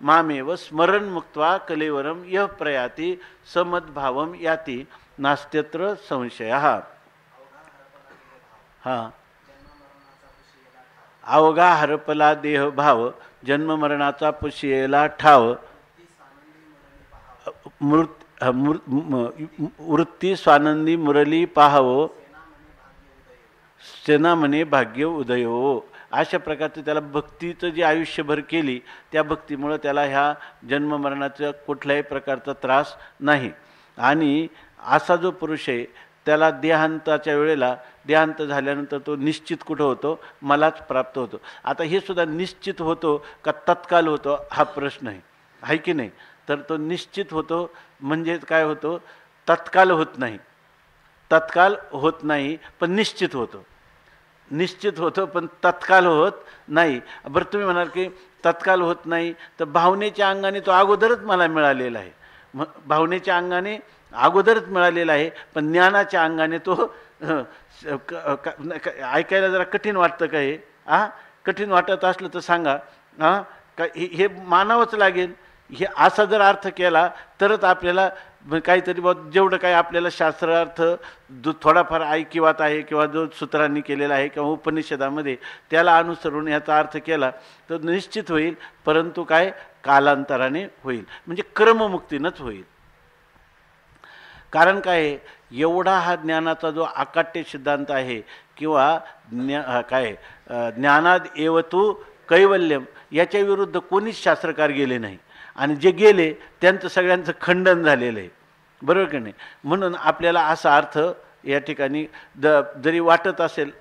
S2: मामेव स्मरण मुक्त्वा कलेवरम यह प्रयाती समद्भावम याती नास्त्यत्र संशय. अवघा हरपला देह भाव, जन्ममरणाचा पुशियेला ठाव, वृत्ती स्वानंदी मुरली पाहावो, सेना म्हणे भाग्य उदयो. अशा प्रकारचं त्याला भक्तीचं जे आयुष्यभर केली त्या भक्तीमुळं त्याला ह्या जन्ममरणाचा कुठल्याही प्रकारचा त्रास नाही. आणि असा जो पुरुष आहे त्याला देहांताच्या वेळेला, देहांत झाल्यानंतर तो निश्चित कुठं होतो, मलाच प्राप्त होतो. आता हे सुद्धा निश्चित होतो का तत्काल होतो हा प्रश्न आहे की नाही. तर तो निश्चित होतो म्हणजे काय होतो, तत्काल होत नाही. तत्काल होत नाही पण निश्चित होतो. निश्चित होतो पण तत्काल होत नाही. बरं तुम्ही म्हणाल की तत्काल होत नाही तर भावनेच्या अंगाने तो अगोदरच मला मिळालेला आहे. भावनेच्या अंगाने अगोदरच मिळालेला आहे, पण ज्ञानाच्या अंगाने तो ऐकायला जरा कठीण वाटतं का हे? कठीण वाटत असलं तर सांगा. का हे मानावंच लागेल. हे असा जर अर्थ केला तरच आपल्याला काहीतरी जेवढं काही आपल्याला शास्त्रार्थ जो थोडाफार ऐकिवात आहे किंवा जो सूत्रांनी केलेला आहे किंवा उपनिषदामध्ये त्याला अनुसरून याचा अर्थ केला तर निश्चित होईल. परंतु काय, कालांतराने होईल, म्हणजे क्रममुक्तीनंच होईल. कारण काय, एवढा हा ज्ञानाचा जो अकाट्य सिद्धांत आहे किंवा ज्ञानाद एवतु कैवल्यम, याच्या विरुद्ध कोणीच शास्त्रकार गेले नाही. आणि जे गेले त्यांचं सगळ्यांचं खंडन झालेलं आहे, बरोबर की नाही. म्हणून आपल्याला असा अर्थ या ठिकाणी जरी वाटत असेल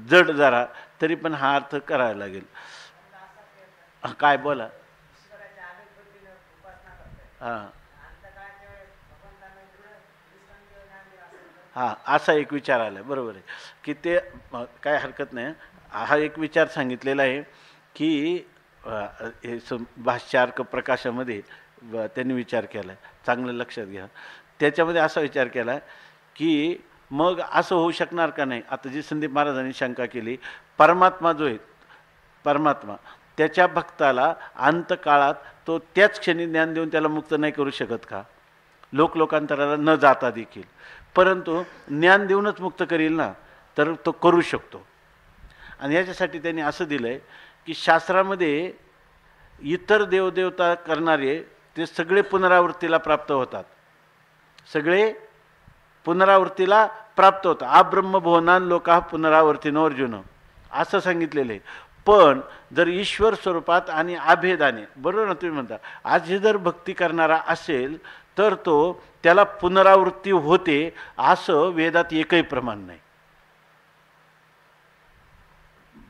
S2: जड जरा, तरी पण हा अर्थ करायला लागेल. काय बोला. हां असा एक विचार आला, बरोबर आहे की ते काय हरकत नाही. हा एक विचार सांगितलेला आहे की भाष्यार्क प्रकाशामध्ये त्यांनी विचार केला आहे, चांगलं लक्षात घ्या. त्याच्यामध्ये असा विचार केला की मग असं होऊ शकणार का नाही. आता जी संदीप महाराजांनी शंका केली, परमात्मा जो आहे, परमात्मा त्याच्या भक्ताला अंतकाळात तो त्याच क्षणी ज्ञान देऊन त्याला मुक्त नाही करू शकत का, लोकांतराला न जाता देखील. परंतु ज्ञान देऊनच मुक्त करील ना, तर तो करू शकतो. आणि याच्यासाठी त्यांनी असं दिलं आहे की शास्त्रामध्ये इतर देवदेवता करणारे ते सगळे पुनरावृत्तीला प्राप्त होतात, सगळे पुनरावृत्तीला प्राप्त होतात. आब्रह्मभुवनान लोका पुनरावर्तिनो अर्जुन असं सांगितलेलं आहे. पण जर ईश्वर स्वरूपात आणि अभेदाने, बरोबर ना तुम्ही म्हणता, आज हे जर भक्ती करणारा असेल तर तो त्याला पुनरावृत्ती होते असं वेदात एकही प्रमाण नाही.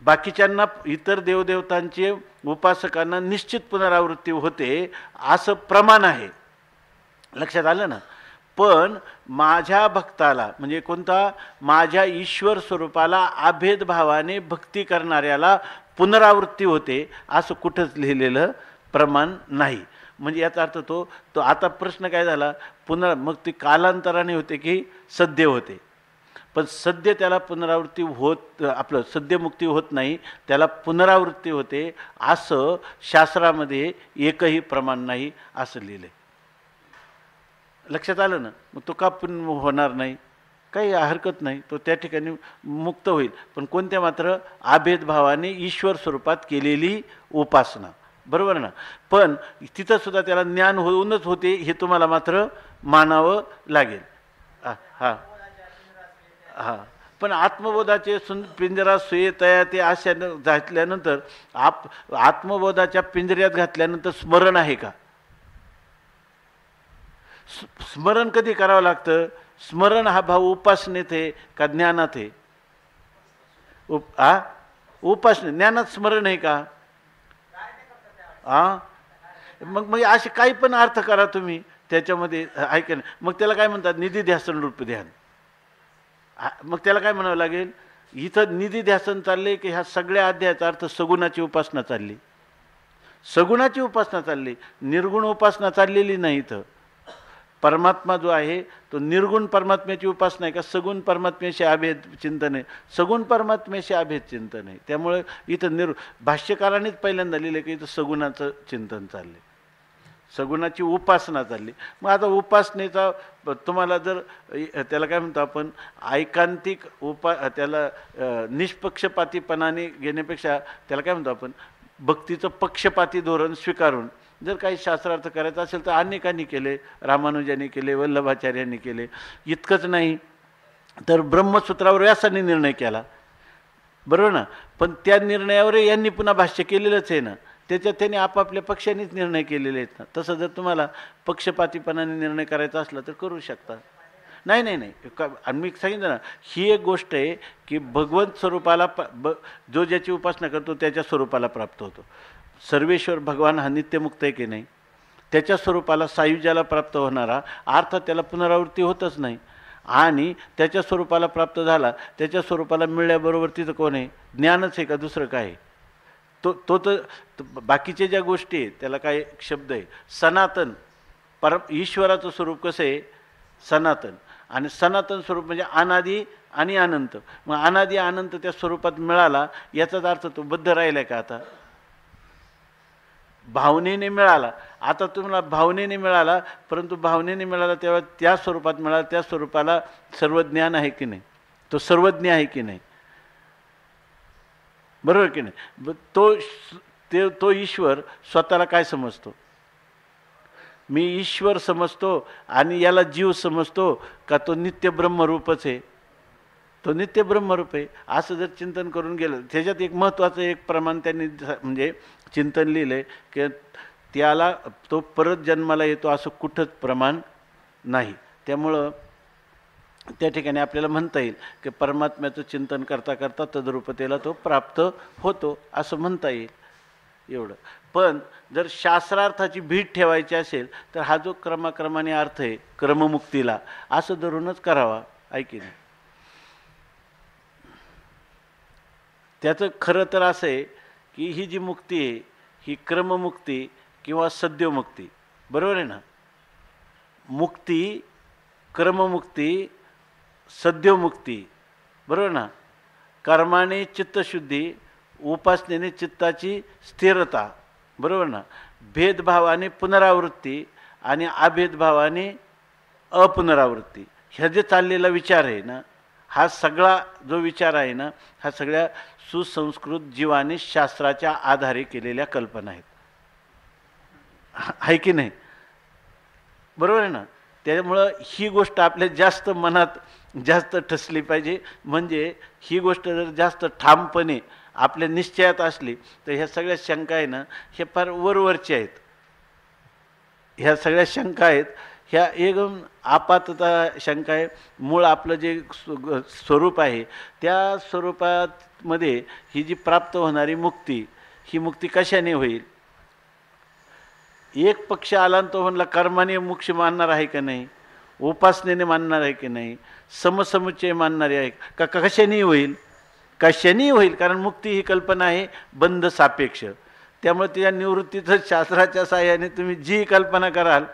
S2: बाकीच्यांना, इतर देवदेवतांचे उपासकांना निश्चित पुनरावृत्ती होते असं प्रमाण आहे, लक्षात आलं ना. पण माझ्या भक्ताला, म्हणजे कोणता, माझ्या ईश्वर स्वरूपाला अभेद भावाने भक्ती करणाऱ्याला पुनरावृत्ती होते असं कुठंच लिहिलेलं प्रमाण नाही. म्हणजे याचा अर्थ तो आता प्रश्न काय झाला, मग ती कालांतराने होते की सद्य होते. पण सद्य त्याला पुनरावृत्ती होत, आपलं सद्यमुक्ती होत नाही, त्याला पुनरावृत्ती होते असं शास्त्रामध्ये एकही प्रमाण नाही असं लिहिलं. लक्षात आलं ना. मग तो का होणार नाही, काही हरकत नाही, तो त्या ठिकाणी मुक्त होईल. पण कोणत्या, मात्र अभेद भावाने ईश्वर स्वरूपात केलेली उपासना, बरोबर ना. पण तिथं सुद्धा त्याला ज्ञान होऊनच होते हे तुम्हाला मात्र मानावं लागेल. हां हां. पण आत्मबोधाचे पिंजरा सुयेतया ते अशा घातल्यानंतर आत्मबोधाच्या पिंजऱ्यात घातल्यानंतर स्मरण आहे का? स्मरण कधी करावं लागतं? स्मरण हा भाव उपासनेत आहे का ज्ञानात आहे? उपासने, ज्ञानात स्मरण आहे का? मग असे काही पण अर्थ करा तुम्ही त्याच्यामध्ये, ऐका ना. मग त्याला काय म्हणतात? निधी ध्यासन रूप ध्यान. मग त्याला काय म्हणावं लागेल? इथं निधी ध्यासन चालले की ह्या सगळ्या अध्यायाचा अर्थ सगुणाची उपासना चालली, सगुणाची उपासना चालली, निर्गुण उपासना चाललेली नाही. इथं परमात्मा जो आहे तो निर्गुण परमात्म्याची उपासना आहे का सगुण परमात्म्याशी अभेद चिंतन आहे? सगुण परमात्म्याशी अभेद चिंतन आहे. त्यामुळे इथं भाष्यकारांनीच पहिल्यांदा लिहिलं की इथं सगुणाचं चिंतन चाललंय. सगुणाची उपासना चालली. मग आता उपासनेचा तुम्हाला जर त्याला काय म्हणतो आपण ऐकांतिक त्याला निष्पक्षपातीपणाने घेण्यापेक्षा त्याला काय म्हणतो आपण भक्तीचं पक्षपाती धोरण स्वीकारून जर काही शास्त्रार्थ करायचा असेल तर अनेकांनी केले, रामानुजांनी केले, वल्लभाचार्यांनी केले. इतकंच नाही तर ब्रह्मसूत्रावर व्यासाने निर्णय केला, बरोबर ना. पण त्या निर्णयावर यांनी पुन्हा भाष्य केलेलंच आहे ना. त्याच्यात त्यांनी आपापल्या पक्षानेच निर्णय केलेले आहेत ना. तसं जर तुम्हाला पक्षपातीपणाने निर्णय करायचा असला तर करू शकता. नाही नाही नाही आणि मी सांगितलं ना, ही एक गोष्ट आहे की भगवंत स्वरूपाला जो ज्याची उपासना करतो त्याच्या स्वरूपाला प्राप्त होतो. सर्वेश्वर भगवान हा नित्यमुक्त आहे की नाही, त्याच्या स्वरूपाला सायुज्याला प्राप्त होणारा अर्थात त्याला पुनरावृत्ती होतच नाही. आणि त्याच्या स्वरूपाला प्राप्त झाला, त्याच्या स्वरूपाला मिळल्याबरोबर तिथं कोण आहे? ज्ञानच आहे का दुसरं काय आहे? तो तर बाकीच्या ज्या गोष्टी आहेत त्याला काय शब्द आहे सनातन. ईश्वराचं स्वरूप कसं आहे? सनातन. आणि सनातन स्वरूप म्हणजे अनादी आणि अनंत. मग अनादी अनंत त्या स्वरूपात मिळाला याचाच अर्थ तो बद्ध राहिला का? आता भावनेने मिळाला. आता तुम्हाला भावनेने मिळाला, परंतु भावनेने मिळाला तेव्हा त्या स्वरूपात मिळाला, त्या स्वरूपाला सर्वज्ञान आहे की नाही? तो सर्वज्ञ आहे की नाही? बरोबर की नाही? तो ईश्वर स्वतःला काय समजतो? मी ईश्वर समजतो आणि याला जीव समजतो का तो नित्य ब्रह्मरूपच आहे? तो नित्य ब्रह्मरूप आहे असं जर चिंतन करून गेलं. त्याच्यात एक महत्त्वाचं एक प्रमाण त्यांनी म्हणजे चिंतन लिहिलं आहे की त्याला तो परत जन्माला येतो असं कुठंच प्रमाण नाही. त्यामुळं त्या ठिकाणी आपल्याला म्हणता येईल की परमात्म्याचं चिंतन करता करता तद्रूपतेला तो प्राप्त होतो असं म्हणता येईल एवढं. पण जर शास्त्रार्थाची भीड ठेवायची असेल तर हा जो क्रमाक्रमाने अर्थ आहे क्रममुक्तीला असं धरूनच करावा, ऐकी नाही. त्याचं खरं तर असं आहे की ही जी मुक्ती आहे ही क्रममुक्ती किंवा सद्योमुक्ती, बरोबर आहे ना. मुक्ती, क्रममुक्ती, सद्योमुक्ती, बरोबर ना. कर्माने चित्तशुद्धी, उपासनेने चित्ताची स्थिरता, बरोबर ना. भेदभावाने पुनरावृत्ती आणि अभेदभावाने अपुनरावृत्ती. ह्या जे चाललेला विचार आहे ना, हा सगळा जो विचार आहे ना, हा सगळ्या सुसंस्कृत जीवाने शास्त्राच्या आधारे केलेल्या कल्पना आहेत, आहे की नाही? बरोबर आहे ना. त्यामुळं ही गोष्ट आपल्या जास्त मनात जास्त ठसली पाहिजे. म्हणजे ही गोष्ट जर जास्त ठामपणे आपल्या निश्चयात असली तर ह्या सगळ्या शंका आहे ना हे फार वरवरच्या आहेत. ह्या सगळ्या शंका आहेत ह्या एकदम आपातता शंका आहे. मूळ आपलं जे स्वरूप आहे त्या स्वरूपामध्ये ही जी प्राप्त होणारी मुक्ती, ही मुक्ती कशाने होईल? एक पक्ष आला तो म्हणला कर्माने मोक्ष मानणार आहे का नाही, उपासनेने मानणार आहे की नाही, समसमुच्चय मानणारे आहे का? कशाने होईल? कशाने होईल? कारण मुक्ती ही कल्पना आहे बंध सापेक्ष. त्यामुळे त्या निवृत्तीचं शास्त्राच्या साहाय्याने तुम्ही जी कल्पना कराल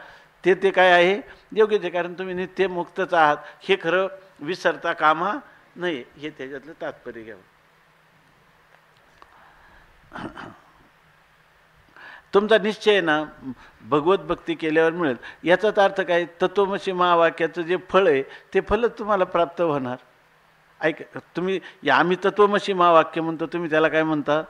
S2: ते काय आहे योग्यच आहे. कारण तुम्ही नित्य मुक्तच आहात हे खरं विसरता कामा नाही, हे त्याच्यातलं तात्पर्य घ्यावं. तुमचा निश्चय ना भगवत भक्ती केल्यावर मिळेल. याचाच अर्थ काय? तत्वमसी महावाक्याचं जे फळ आहे ते फलच तुम्हाला प्राप्त होणार. ऐक, तुम्ही आम्ही तत्वमसी महावाक्य म्हणतो, तुम्ही त्याला काय म्हणता?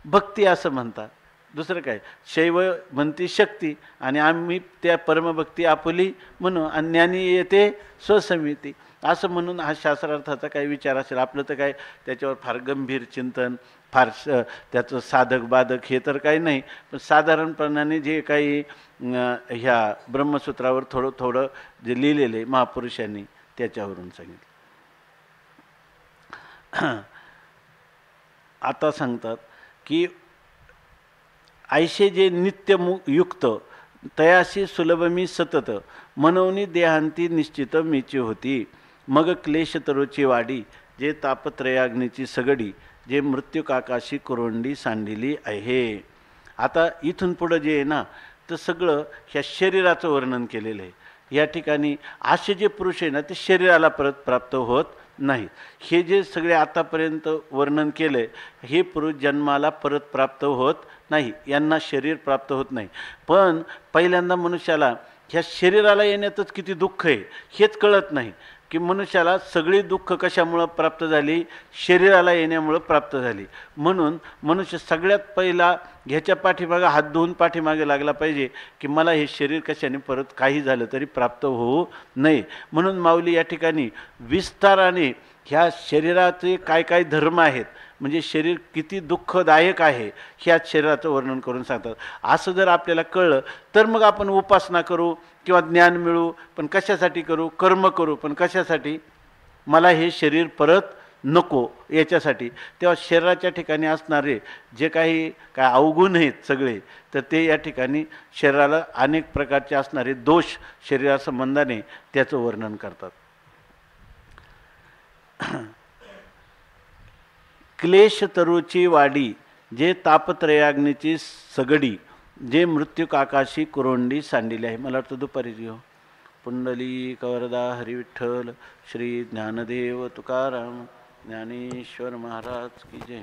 S2: भक्ती असं म्हणता. दुसरं काय? शैव म्हणती शक्ती आणि आम्ही त्या परमभक्ती आपुली म्हणू. आणि ज्ञानी येते स्वसमिती असं म्हणून हा शास्त्रार्थाचा काही विचार असेल. आपलं तर काय त्याच्यावर फार गंभीर चिंतन, फार त्याचं साधक बाधक हे तर काही नाही. पण साधारणपणाने जे काही ह्या ब्रह्मसूत्रावर थोडं थोडं जे लिहिलेलं आहे महापुरुषांनी त्याच्यावरून सांगितलं. आता सांगतात की ऐशे जे नित्य युक्त तयाशी सुलभ मी सतत मनवनी देहांती निश्चित मीची होती. मग क्लेश तरोची वाडी जे तापत्रयाग्नीची सगडी जे मृत्यू काकाशी कुरोंडी सांडिली आहे. आता इथून पुढं जे आहे ना तर सगळं ह्या शरीराचं वर्णन केलेलं आहे. या ठिकाणी असे जे पुरुष आहे ना ते शरीराला परत प्राप्त होत नाही. हे जे सगळे आतापर्यंत वर्णन केलं आहे हे पुरुष जन्माला परत प्राप्त होत नाही, यांना शरीर प्राप्त होत नाही. पण पहिल्यांदा मनुष्याला ह्या शरीराला येण्यातच किती दुःख आहे हेच कळत नाही की मनुष्याला सगळी दुःख कशामुळं प्राप्त झाली, शरीराला येण्यामुळं प्राप्त झाली. म्हणून मनुष्य सगळ्यात पहिला ह्याच्या पाठीमागे हात धुवून पाठीमागे लागला पाहिजे की मला हे शरीर कशाने परत काही झालं तरी प्राप्त होऊ नये. म्हणून माऊली या ठिकाणी विस्ताराने ह्या शरीराचे काय काय धर्म आहेत, म्हणजे शरीर किती दुःखदायक आहे ह्याच शरीराचं वर्णन करून सांगतात. असं जर आपल्याला कळलं तर मग आपण उपासना करू किंवा ज्ञान मिळू, पण कशासाठी करू, कर्म करू, पण कशासाठी, मला हे शरीर परत नको याच्यासाठी. तेव्हा शरीराच्या ठिकाणी असणारे जे काही काय अवगुण आहेत सगळे, तर ते या ठिकाणी शरीराला अनेक प्रकारचे असणारे दोष शरीरासंबंधाने त्याचं वर्णन करतात. क्लेश तरुची वाडी, जे तापत्रयाग्नीची सगडी, जे मृत्यूक आकाशी कुरोंडी सांडिले आहे. मला वाटतं दुपारी हो. पुंडलिक वरदा हरिविठ्ठल श्री ज्ञानदेव तुकाराम ज्ञानेश्वर महाराज की जय.